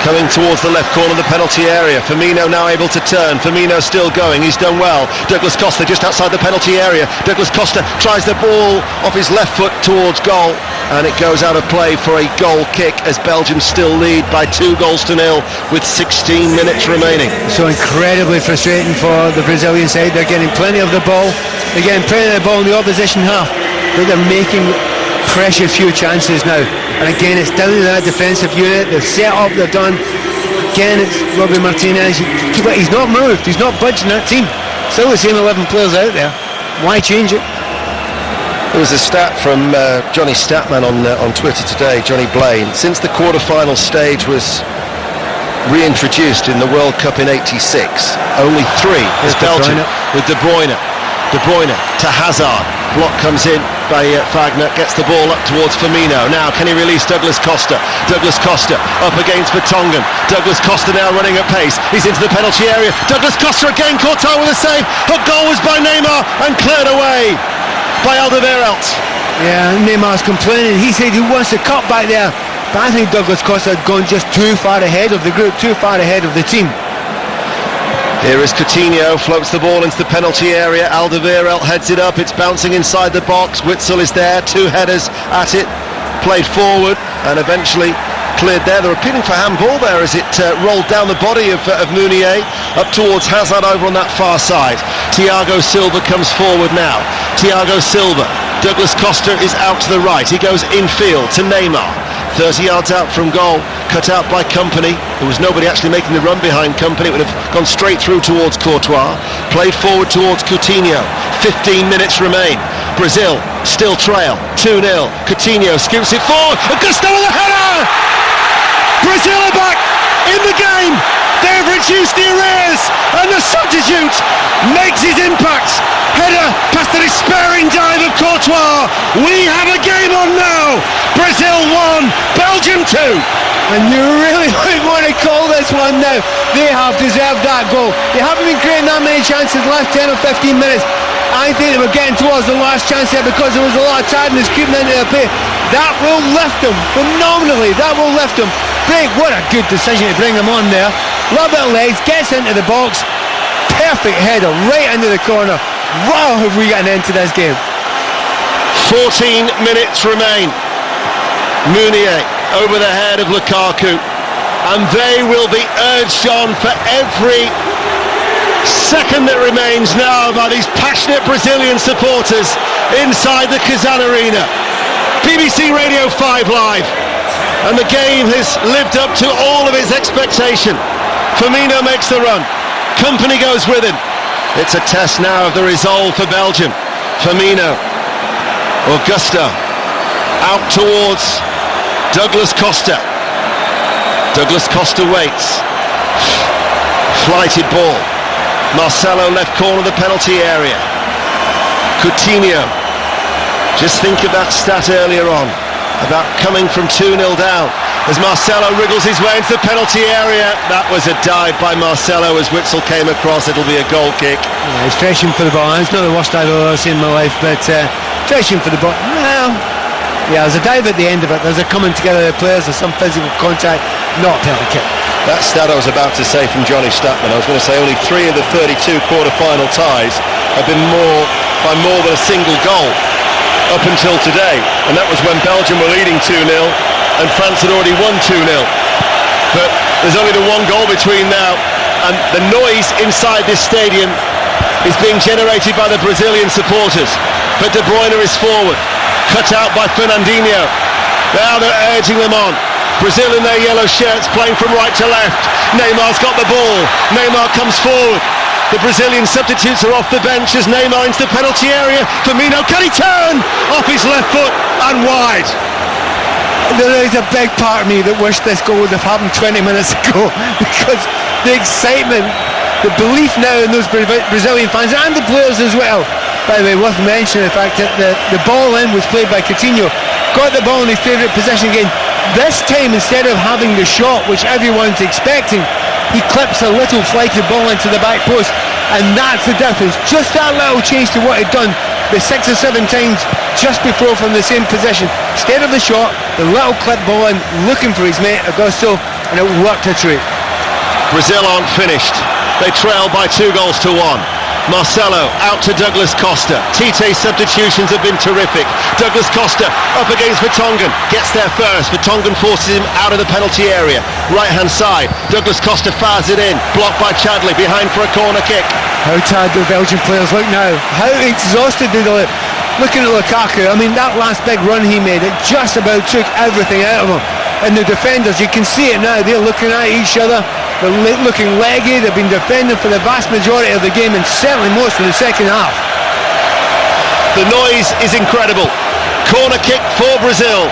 coming towards the left corner of the penalty area. Firmino now able to turn. Firmino still going, he's done well. Douglas Costa just outside the penalty area. Douglas Costa tries the ball off his left foot towards goal, and it goes out of play for a goal kick as Belgium still lead by 2-0 with 16 minutes remaining.
So incredibly frustrating for the Brazilian side. They're getting plenty of the ball. They're getting plenty of the ball in the opposition half, but they're making precious few chances now. And again, it's down to that defensive unit. They've set up, they've done. Again, it's Robbie Martinez. He's not moved, he's not budging that team. Still the same 11 players out there. Why change it?
There was a stat from Johnny Statman on Twitter today, Johnny Blaine. Since the quarter-final stage was reintroduced in the World Cup in '86, only 3 is Belgium with De Bruyne. De Bruyne to Hazard. Block comes in by Fagner, gets the ball up towards Firmino. Now can he release Douglas Costa? Douglas Costa up against Vertonghen. Douglas Costa now running at pace. He's into the penalty area. Douglas Costa again caught out with a save. A goal was by Neymar and cleared away by Alderweireld.
Yeah, Neymar's complaining. He said he wants to cut back there, but I think Douglas Costa had gone just too far ahead of the group, too far ahead of the team.
Here is Coutinho, floats the ball into the penalty area. Alderweireld heads it up, it's bouncing inside the box. Witsel is there, 2 headers at it, played forward and eventually cleared there. They're appealing for handball there as it rolled down the body of Meunier up towards Hazard over on that far side. Thiago Silva comes forward now. Thiago Silva, Douglas Costa is out to the right. He goes infield to Neymar. 30 yards out from goal, cut out by Kompany. There was nobody actually making the run behind Kompany. It would have gone straight through towards Courtois. Played forward towards Coutinho. 15 minutes remain. Brazil still trail 2-0. Coutinho scoops it forward. Augusto with a header! Brazil are back in the game. They've reduced the arrears, and the substitute makes his impact. Header past the despairing dive of Courtois. We have a game on now. Brazil 1, Belgium 2.
And you really want to call this one now. They have deserved that goal. They haven't been creating that many chances the last 10 or 15 minutes. I think they were getting towards the last chance there because there was a lot of tiredness creeping into their play. That will lift them phenomenally. That will lift them. Great, what a good decision to bring them on there. Love it, legs, gets into the box. Perfect header right into the corner. Wow, have we got an end to this game.
14 minutes remain. Meunier over the head of Lukaku, and they will be urged on for every second that remains now by these passionate Brazilian supporters inside the Kazan Arena. BBC Radio 5 Live, and the game has lived up to all of its expectation. Firmino makes the run, Kompany goes with him. It's a test now of the resolve for Belgium. Firmino, Augusto, out towards Douglas Costa. Douglas Costa waits. Flighted ball. Marcelo left corner of the penalty area. Coutinho. Just think of that stat earlier on about coming from 2-0 down as Marcelo wriggles his way into the penalty area. That was a dive by Marcelo as Witsel came across. It'll be a goal kick.
Yeah, he's stretching for the ball. It's not the worst I've ever seen in my life, but stretching for the ball. Well, yeah, there's a dive at the end of it. There's a coming together of the players. There's some physical contact. Not a penalty kick.
That stat I was about to say from Johnny Statman. I was going to say only 3 of the 32 quarter-final ties have been by more than a single goal up until today, and that was when Belgium were leading 2-0 and France had already won 2-0. But there's only the one goal between now and the noise inside this stadium is being generated by the Brazilian supporters. But De Bruyne is forward, cut out by Fernandinho. Now they're urging them on. Brazil in their yellow shirts playing from right to left. Neymar's got the ball. Neymar comes forward. The Brazilian substitutes are off the bench as Neymar into the penalty area. Firmino, can he turn? Off his left foot and wide.
There is a big part of me that wished this goal would have happened 20 minutes ago, because the excitement, the belief now in those Brazilian fans and the players as well. By the way, worth mentioning the fact that the ball in was played by Coutinho, got the ball in his favourite position again. This time, instead of having the shot which everyone's expecting, he clips a little flighty ball into the back post, and that's the difference. Just that little change to what he'd done the 6 or 7 times just before from the same position. Instead of the shot, the little clip ball in, looking for his mate Augusto, and it worked a treat.
Brazil aren't finished. They trail by 2-1. Marcelo out to Douglas Costa. Tite's substitutions have been terrific. Douglas Costa up against Vertonghen, gets there first. Vertonghen forces him out of the penalty area. Right hand side, Douglas Costa fires it in, blocked by Chadli, behind for a corner kick.
How tired do the Belgian players look now? How exhausted do they look? Looking at Lukaku, I mean, that last big run he made, it just about took everything out of him. And the defenders, you can see it now, they're looking at each other. They're looking leggy. They've been defending for the vast majority of the game, and certainly most of the second half.
The noise is incredible. Corner kick for Brazil.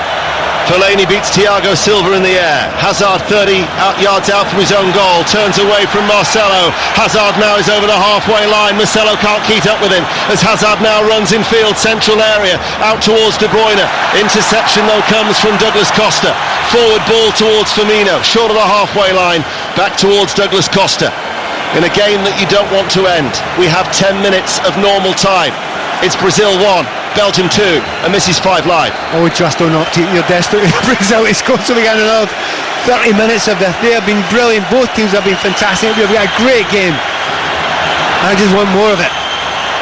Fellaini beats Thiago Silva in the air. Hazard 30 yards out from his own goal, turns away from Marcelo. Hazard now is over the halfway line. Marcelo can't keep up with him as Hazard now runs in field, central area, out towards De Bruyne. Interception though comes from Douglas Costa. Forward ball towards Firmino, short of the halfway line, back towards Douglas Costa. In a game that you don't want to end, we have 10 minutes of normal time. It's Brazil 1, Belgium 2, and this is 5 Live.
Oh, just don't knock your destiny. Brazil is scored so we got another 30 minutes of this. They have been brilliant. Both teams have been fantastic. We've got a great game. I just want more of it.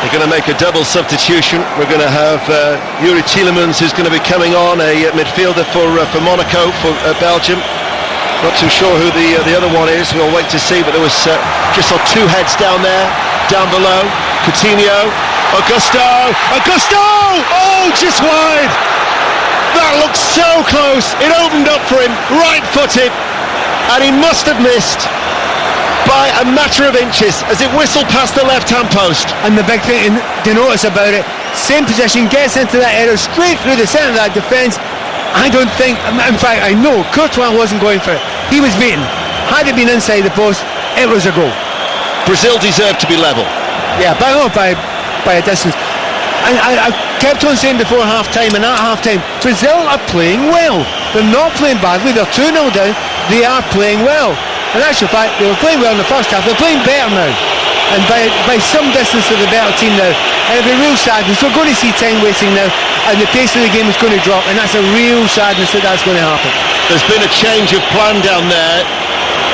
They're going to make a double substitution. We're going to have Yuri Tielemans, who's going to be coming on, a midfielder for Monaco, for Belgium. Not too sure who the other one is. We'll wait to see, but there was just saw 2 heads down there, down below. Coutinho, Augusto! Oh, just wide! That looked so close. It opened up for him, right-footed, and he must have missed by a matter of inches as it whistled past the left-hand post.
And the big thing to notice about it, same position, gets into that area, straight through the centre of that defence. I don't think, in fact, I know Courtois wasn't going for it. He was beaten. Had it been inside the post, it was a goal.
Brazil deserved to be level.
Yeah, by a distance. I kept on saying before half-time, and at half-time, Brazil are playing well. They're not playing badly. They're 2-0 down. They are playing well. In actual fact, they were playing well in the first half. They're playing better now. And by some distance to the better team now. And it'll be real sadness. We're going to see time wasting now, and the pace of the game is going to drop, and that's a real sadness that that's going to happen.
There's been a change of plan down there.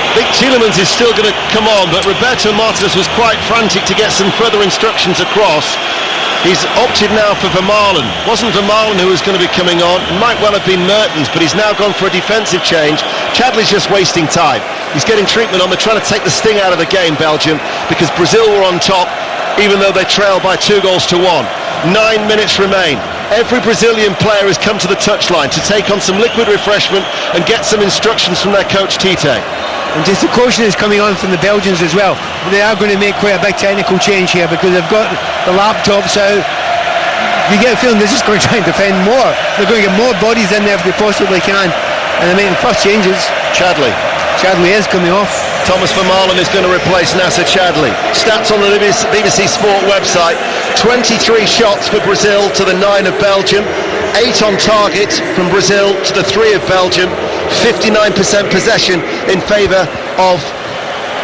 I think Tielemans is still going to come on, but Roberto Martinez was quite frantic to get some further instructions across. He's opted now for Vermaelen. Wasn't Vermaelen who was going to be coming on. It might well have been Mertens, but he's now gone for a defensive change. Chadley's just wasting time. He's getting treatment on. They're trying to take the sting out of the game, Belgium, because Brazil were on top, even though they trail by 2-1. 9 minutes remain. Every Brazilian player has come to the touchline to take on some liquid refreshment and get some instructions from their coach Tite.
And just the caution is coming on from the Belgians as well. They are going to make quite a big technical change here because they've got the laptops out. You get a feeling they're just going to try and defend more. They're going to get more bodies in there if they possibly can. And they're making first changes.
Chadli
is coming off.
Thomas Vermaelen is going to replace Nasser Chadli. Stats on the BBC Sport website: 23 shots for Brazil to the 9 of Belgium, 8 on target from Brazil to the 3 of Belgium, 59% possession in favour of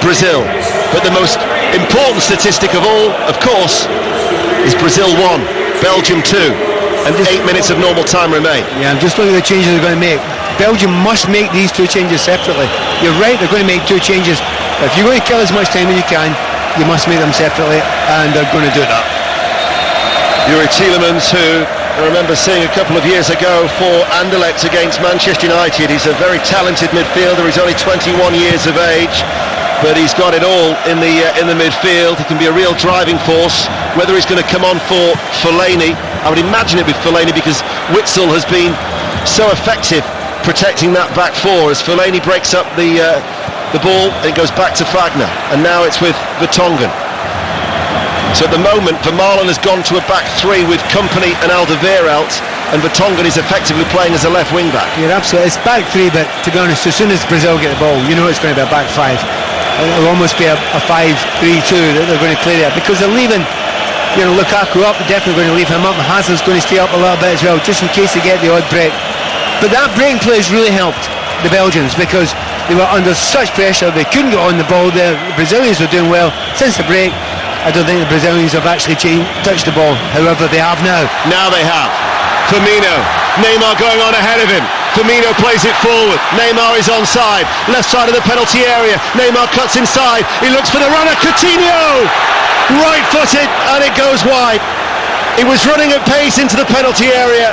Brazil. But the most important statistic of all, of course, is Brazil 1, Belgium 2, and 8 minutes of normal time remain.
Yeah, I'm just looking at the changes they're going to make. Belgium must make these 2 changes separately. You're right, they're going to make 2 changes. But if you're going to kill as much time as you can, you must make them separately, and they're going to do that.
Yuri Tielemans, who I remember seeing a couple of years ago for Anderlecht against Manchester United. He's a very talented midfielder. He's only 21 years of age. but he's got it all in the midfield. He can be a real driving force. Whether he's going to come on for Fellaini, I would imagine it with Fellaini, because Witsel has been so effective protecting that back four as Fellaini breaks up the ball and it goes back to Fagner, and now it's with Vertonghen. So at the moment Vermaelen has gone to a back three with Kompany and Alderweireld, and Vertonghen is effectively playing as a left wing back.
You're absolutely, it's back three, but to be honest, as soon as Brazil get the ball, you know it's going to be a back five. It'll almost be a 5-3-2 that they're going to play there, because they're leaving, you know, Lukaku up, they're definitely going to leave him up, and Hazard's going to stay up a little bit as well, just in case they get the odd break. But that breaking play has really helped the Belgians, because they were under such pressure, they couldn't get on the ball there. The Brazilians were doing well. Since the break, I don't think the Brazilians have actually touched the ball, however they have now.
Now they have. Firmino, Neymar going on ahead of him. Firmino plays it forward. Neymar is onside, left side of the penalty area. Neymar cuts inside. He looks for the runner. Coutinho, right-footed, and it goes wide. He was running at pace into the penalty area,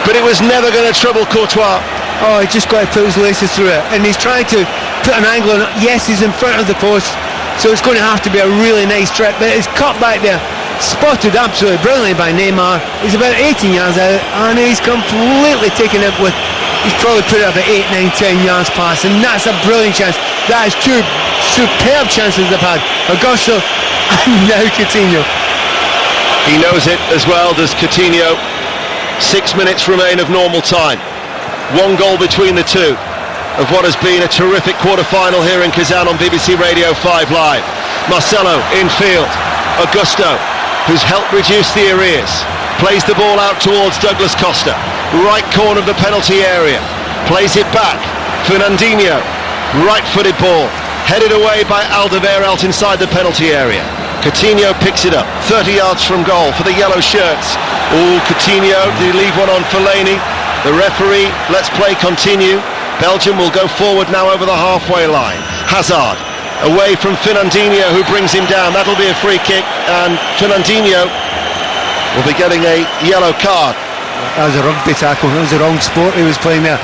but it was never going to trouble Courtois.
Oh, he just got to put his laces through it, and he's trying to put an angle on it. Yes, he's in front of the post, so it's going to have to be a really nice trip, but it's cut back there, spotted absolutely brilliantly by Neymar. He's about 18 yards out, and he's completely taken it with, he's probably put it about 8, 9, 10 yards past, and that's a brilliant chance. That is two superb chances they've had. Augusto and now Coutinho.
He knows it as well, does Coutinho. 6 minutes remain of normal time. One goal between the two of what has been a terrific quarter-final here in Kazan on BBC Radio 5 Live. Marcelo in field. Augusto, who's helped reduce the arrears, plays the ball out towards Douglas Costa, right corner of the penalty area, plays it back. Fernandinho, right-footed ball, headed away by Alderweireld inside the penalty area. Coutinho picks it up, 30 yards from goal for the yellow shirts. Oh, Coutinho, did he leave one on Fellaini? The referee lets play continue. Belgium will go forward now over the halfway line. Hazard away from Fernandinho, who brings him down. That'll be a free kick, and Fernandinho will be getting a yellow card.
That was a rugby tackle. That was the wrong sport he was playing there.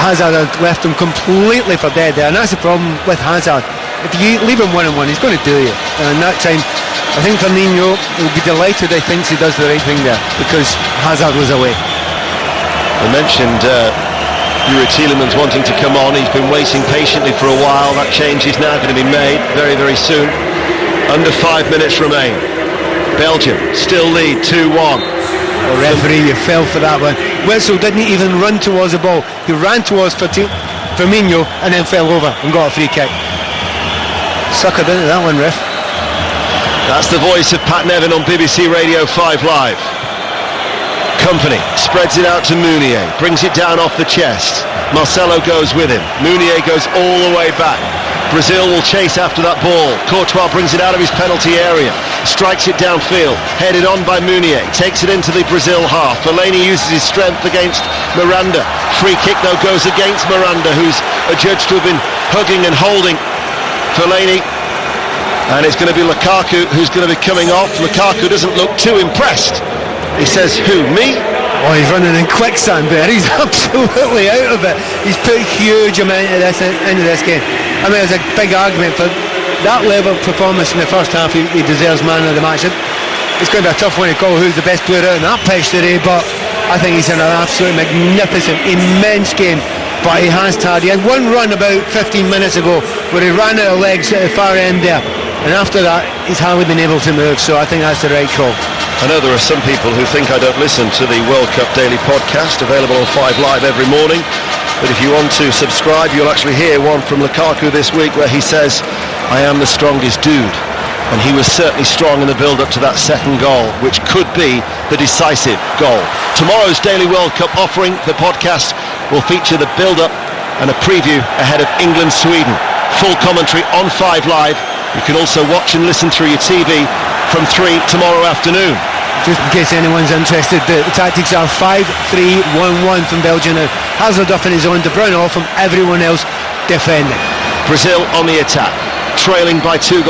Hazard had left him completely for dead there, and that's the problem with Hazard. If you leave him 1-on-1, he's going to do you. And that time, I think Firmino will be delighted. He thinks he does the right thing there, because Hazard was away.
I mentioned Yuri Tielemans wanting to come on. He's been waiting patiently for a while. That change is now going to be made very, very soon. Under 5 minutes remain. Belgium still lead 2-1.
The referee, you fell for that one. Witsel didn't even run towards the ball. He ran towards Firmino and then fell over and got a free kick. Suckered into that one, ref.
That's the voice of Pat Nevin on BBC Radio 5 Live. Kompany spreads it out to Meunier, brings it down off the chest. Marcelo goes with him. Meunier goes all the way back. Brazil will chase after that ball. Courtois brings it out of his penalty area, strikes it downfield, headed on by Meunier, takes it into the Brazil half. Fellaini uses his strength against Miranda. Free kick though goes against Miranda, who's adjudged to have been hugging and holding Fellaini. And it's going to be Lukaku who's going to be coming off. Lukaku doesn't look too impressed. He says, who, me?
Oh, he's running in quicksand there. He's absolutely out of it. He's put a huge amount of this into this game. I mean, it's a big argument for that level of performance in the first half. He deserves man of the match. It's going to be a tough one to call who's the best player out in that pitch today, but I think he's in an absolutely magnificent, immense game. But he has tired. He had one run about 15 minutes ago where he ran out of legs at the far end there, and after that he's hardly been able to move, so I think that's the right call.
I know there are some people who think I don't listen to the World Cup Daily Podcast, available on 5 Live every morning, but if you want to subscribe, you'll actually hear one from Lukaku this week where he says, I am the strongest dude. And he was certainly strong in the build-up to that second goal, which could be the decisive goal. Tomorrow's Daily World Cup offering, the podcast, will feature the build-up and a preview ahead of England-Sweden. Full commentary on 5 Live. You can also watch and listen through your TV from 3 tomorrow afternoon.
Just in case anyone's interested, the tactics are 5-3-1-1 from Belgium now. Hazard off in his own, De Bruyne off from everyone else defending.
Brazil on the attack, trailing by 2-1,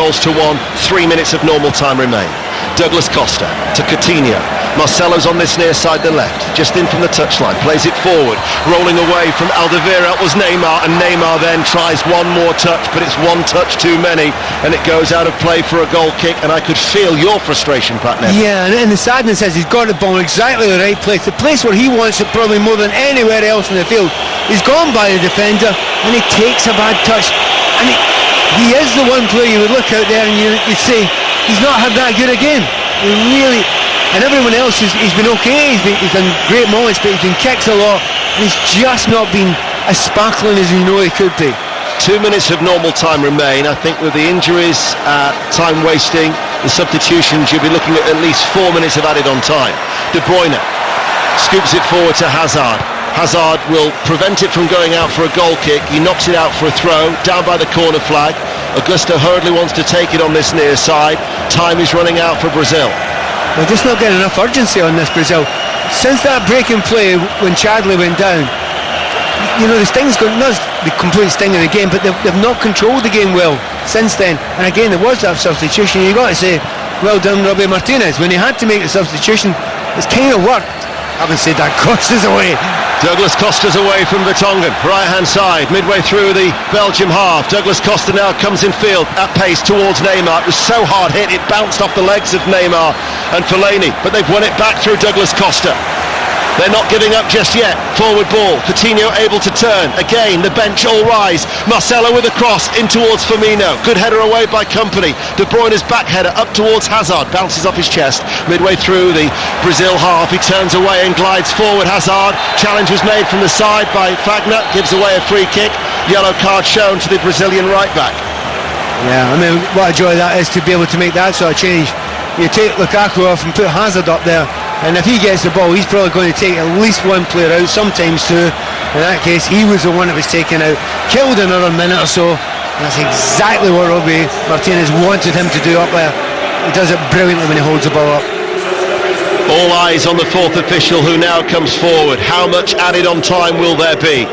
3 minutes of normal time remain. Douglas Costa to Coutinho, Marcelo's on this near side, the left, just in from the touchline, plays it forward, rolling away from Alderweireld was Neymar, and Neymar then tries one more touch, but it's one touch too many, and it goes out of play for a goal kick, and I could feel your frustration, Pat Neville.
Yeah, and the sadness is he's got the ball in exactly the right place, the place where he wants it probably more than anywhere else in the field. He's gone by the defender, and he takes a bad touch, and he is the one player you would look out there and you'd say, he's not had that good a game. He really... And everyone else, he's been okay, he's done great moments, but he's been kicked a lot, and he's just not been as sparkling as you know he could be.
2 minutes of normal time remain. I think with the injuries, time wasting, the substitutions, you'll be looking at least 4 minutes of added on time. De Bruyne scoops it forward to Hazard. Hazard will prevent it from going out for a goal kick. He knocks it out for a throw, down by the corner flag. Augusto hurriedly wants to take it on this near side. Time is running out for Brazil.
They're just not getting enough urgency on this, Brazil. Since that break in play when Chadley went down, you know, the sting's gone, not the complete sting of the game, but they've not controlled the game well since then. And again, there was that substitution. You got to say, well done, Robbie Martinez. When he had to make the substitution, it's kind of worked. I haven't said that Costa's away.
Douglas Costa's away from Vertonghen, right-hand side, midway through the Belgium half. Douglas Costa now comes in field at pace towards Neymar. It was so hard hit, it bounced off the legs of Neymar and Fellaini, but they've won it back through Douglas Costa. They're not giving up just yet. Forward ball. Coutinho able to turn. Again, the bench all rise. Marcelo with a cross in towards Firmino. Good header away by Kompany. De Bruyne's back header up towards Hazard. Bounces off his chest. Midway through the Brazil half, he turns away and glides forward. Hazard. Challenge was made from the side by Fagner. Gives away a free kick. Yellow card shown to the Brazilian right back.
Yeah, I mean, what a joy that is to be able to make that sort of change. You take Lukaku off and put Hazard up there, and if he gets the ball, he's probably going to take at least one player out, sometimes two. In that case, he was the one that was taken out. Killed another minute or so. That's exactly what Robbie Martinez wanted him to do up there. He does it brilliantly when he holds the ball up.
All eyes on the fourth official, who now comes forward. How much added on time will there be?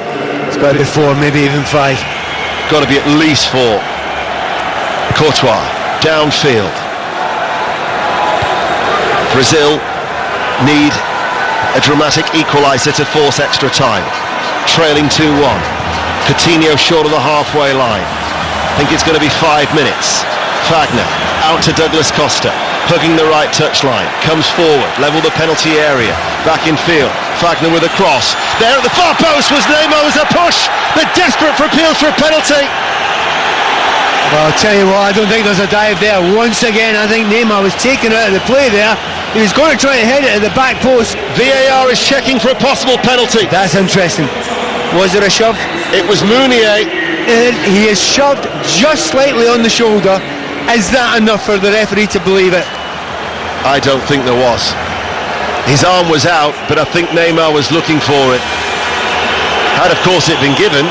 It's got to be 4, maybe even 5.
Got to be at least 4. Courtois, downfield. Brazil need a dramatic equaliser to force extra time. Trailing 2-1. Coutinho short of the halfway line. I think it's going to be 5 minutes. Fagner out to Douglas Costa, hugging the right touchline, comes forward, level the penalty area, back in field. Fagner with a cross. There at the far post was Neymar, was a push. They're desperate for appeals for a penalty.
Well, I'll tell you what, I don't think there's a dive there. Once again, I think Neymar was taken out of the play there. He was going to try and head it at the back post.
VAR is checking for a possible penalty.
That's interesting. Was it a shove?
It was Meunier.
He is shoved just slightly on the shoulder. Is that enough for the referee to believe it?
I don't think there was. His arm was out, but I think Neymar was looking for it. Had, of course, it been given,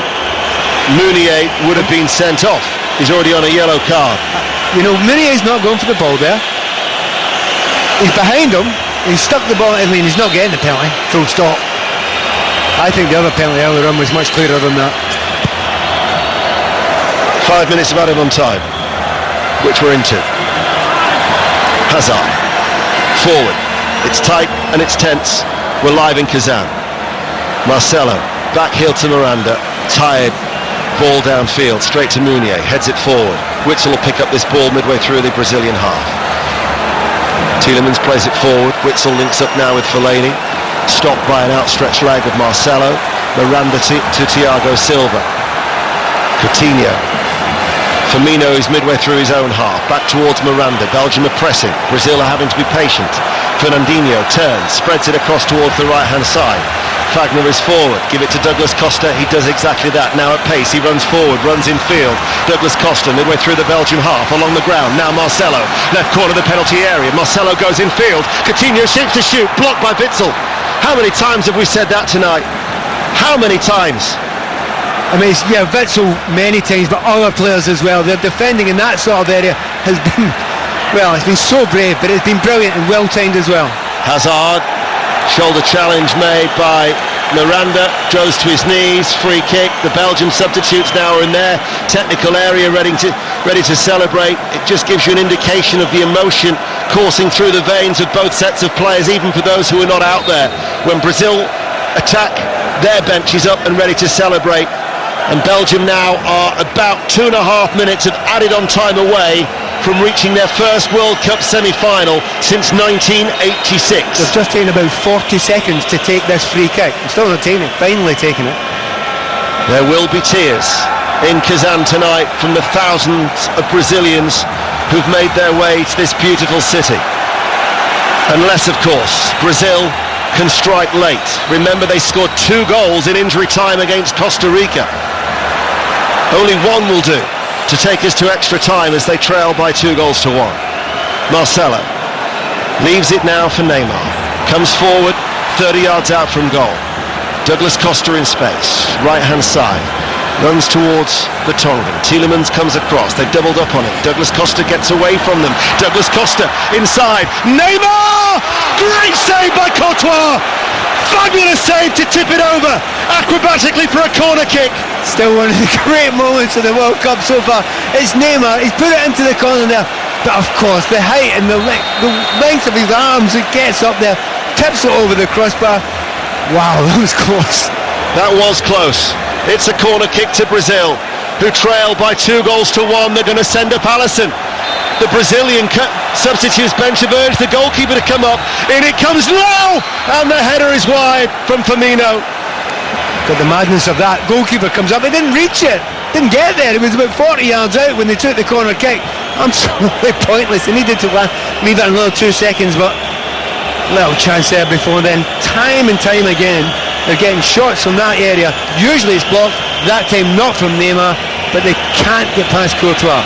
Meunier would have been sent off. He's already on a yellow card.
You know, Meunier's not going for the ball there. He's behind him. He's stuck the ball. I mean, he's not getting the penalty. Full stop. I think the other penalty earlier on was much clearer than that.
5 minutes of added on time, which we're into. Hazard, forward. It's tight and it's tense. We're live in Kazan. Marcelo, back heel to Miranda. Tired. Ball downfield, straight to Meunier. Heads it forward. Witsel will pick up this ball midway through the Brazilian half. Tielemans plays it forward. Witsel links up now with Fellaini. Stopped by an outstretched leg of Marcelo. Miranda to Thiago Silva. Coutinho. Firmino is midway through his own half. Back towards Miranda. Belgium are pressing. Brazil are having to be patient. Fernandinho turns, spreads it across towards the right-hand side. Fagner is forward. Give it to Douglas Costa. He does exactly that. Now at pace. He runs forward, runs in field. Douglas Costa midway through the Belgium half, along the ground. Now Marcelo. Left corner of the penalty area. Marcelo goes in field. Coutinho shapes to shoot. Blocked by Witsel. How many times have we said that tonight? How many times?
I mean, yeah, Witsel many times, but other players as well. Their defending in that sort of area has been, well, it's been so brave, but it's been brilliant and well-timed as well.
Hazard, shoulder challenge made by Miranda, goes to his knees, free kick. The Belgian substitutes now are in their technical area ready to celebrate. It just gives you an indication of the emotion coursing through the veins of both sets of players, even for those who are not out there. When Brazil attack, their bench is up and ready to celebrate. And Belgium now are about 2.5 minutes of added on time away from reaching their first World Cup semi-final since 1986.
They've just taken about 40 seconds to take this free kick. They're still not taking it, finally taking it.
There will be tears in Kazan tonight from the thousands of Brazilians who've made their way to this beautiful city. Unless, of course, Brazil can strike late. Remember, they scored 2 goals in injury time against Costa Rica. Only one will do to take us to extra time as they trail by 2 goals to 1. Marcelo leaves it now for Neymar. Comes forward, 30 yards out from goal. Douglas Costa in space, right-hand side. Runs towards the Tongan. Tielemans comes across. They've doubled up on it. Douglas Costa gets away from them. Douglas Costa inside. Neymar! Great save by Courtois! Fabulous save to tip it over acrobatically for a corner kick.
Still one of the great moments of the World Cup so far. It's Neymar. He's put it into the corner there. But of course, the height and the length of his arms, it gets up there, tips it over the crossbar. Wow, that was close.
That was close. It's a corner kick to Brazil, who trail by 2 goals to 1. They're going to send up Alisson. The Brazilian substitutes bench have urged the goalkeeper to come up. In it comes now, and the header is wide from Firmino.
Got the madness of that. Goalkeeper comes up. He didn't reach it. Didn't get there. It was about 40 yards out when they took the corner kick. Absolutely pointless. They needed to leave it another 2 seconds, but little chance there before then. Time and time again, they're getting shots from that area. Usually it's blocked. That time not from Neymar, but they can't get past Courtois.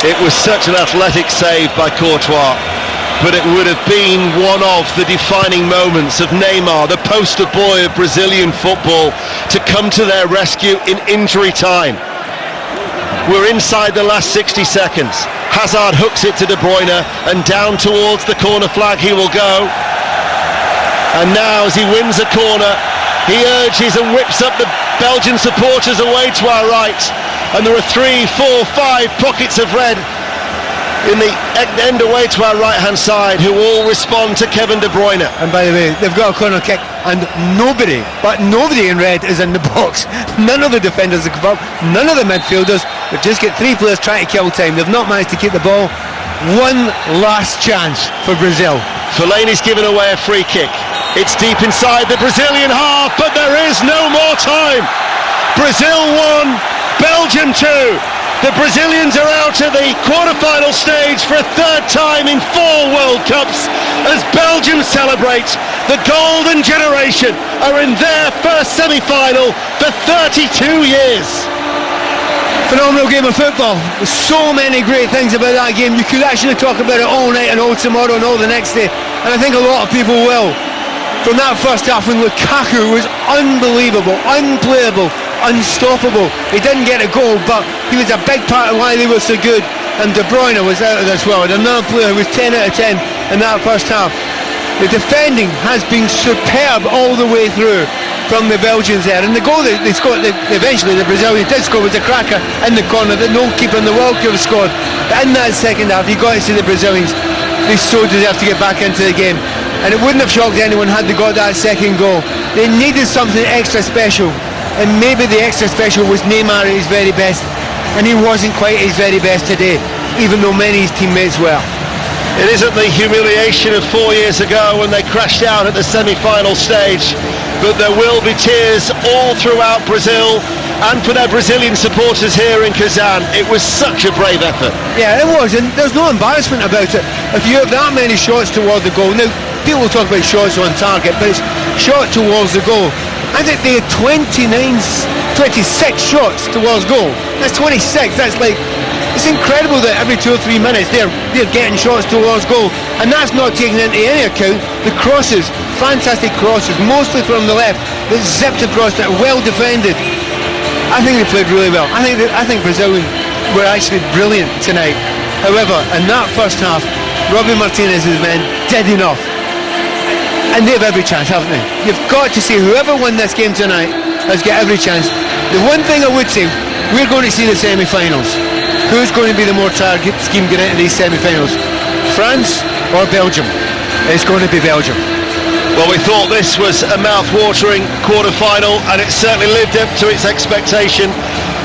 It was such an athletic save by Courtois, but it would have been one of the defining moments of Neymar, the poster boy of Brazilian football, to come to their rescue in injury time. We're inside the last 60 seconds. Hazard hooks it to De Bruyne, and down towards the corner flag he will go. And now, as he wins a corner, he urges and whips up the Belgian supporters away to our right. And there are 3, 4, 5 pockets of red in the end away to our right-hand side, who all respond to Kevin De Bruyne.
And by the way, they've got a corner kick, and nobody in red is in the box. None of the defenders have come up, none of the midfielders. They've just got 3 players trying to kill time. They've not managed to keep the ball. One last chance for Brazil.
Fellaini's given away a free kick. It's deep inside the Brazilian half, but there is no more time. Brazil 1, Belgium 2. The Brazilians are out at the quarter-final stage for a 3rd time in 4 World Cups as Belgium celebrate. The golden generation are in their first semi-final for 32 years.
Phenomenal game of football. There's so many great things about that game. You could actually talk about it all night and all tomorrow and all the next day, and I think a lot of people will. From that first half when Lukaku was unbelievable, unplayable, unstoppable. He didn't get a goal, but he was a big part of why they were so good. And De Bruyne was out of this world. Another player who was 10 out of 10 in that first half. The defending has been superb all the way through from the Belgians there. And the goal that they scored, eventually the Brazilians did score, was a cracker in the corner that no keeper in the world could have scored. But in that second half, you got to see the Brazilians. They so deserve to get back into the game. And it wouldn't have shocked anyone had they got that second goal. They needed something extra special. And maybe the extra special was Neymar at his very best. And he wasn't quite at his very best today, even though many of his teammates were.
It isn't the humiliation of 4 years ago when they crashed out at the semi-final stage, but there will be tears all throughout Brazil and for their Brazilian supporters here in Kazan. It was such a brave effort.
Yeah, it was, and there's no embarrassment about it. If you have that many shots toward the goal, now people talk about shots on target, but it's shot towards the goal. I think they had 26 shots towards goal. That's 26. That's like, it's incredible that every 2 or 3 minutes they're getting shots towards goal, and that's not taking into any account the crosses, fantastic crosses, mostly from the left, that zipped across, that well defended. I think they played really well. I think Brazil were actually brilliant tonight. However, in that first half, Robbie Martinez's men did enough. And they have every chance, haven't they? You've got to see whoever won this game tonight has got every chance. The one thing I would say, we're going to see the semi-finals. Who's going to be the more target scheme getting into these semi-finals? France or Belgium? It's going to be Belgium.
Well, we thought this was a mouth-watering quarter-final, and it certainly lived up to its expectation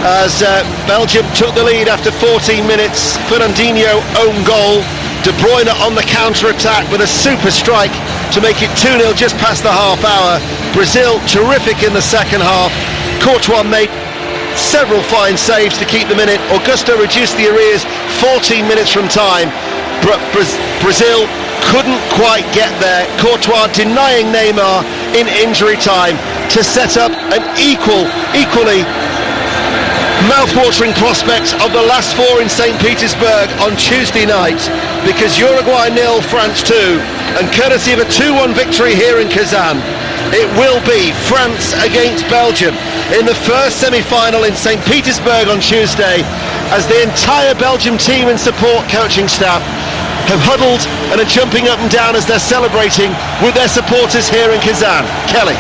as Belgium took the lead after 14 minutes. Fernandinho own goal, De Bruyne on the counter-attack with a super strike to make it 2-0 just past the half hour. Brazil terrific in the second half. Courtois made several fine saves to keep them in it. Augusto reduced the arrears 14 minutes from time. Brazil couldn't quite get there. Courtois denying Neymar in injury time to set up an equally mouth-watering prospect of the last four in St. Petersburg on Tuesday night, because Uruguay 0, France 2, and courtesy of a 2-1 victory here in Kazan, it will be France against Belgium in the first semi-final in St. Petersburg on Tuesday, as the entire Belgium team and support coaching staff have huddled and are jumping up and down as they're celebrating with their supporters here in Kazan. Kelly.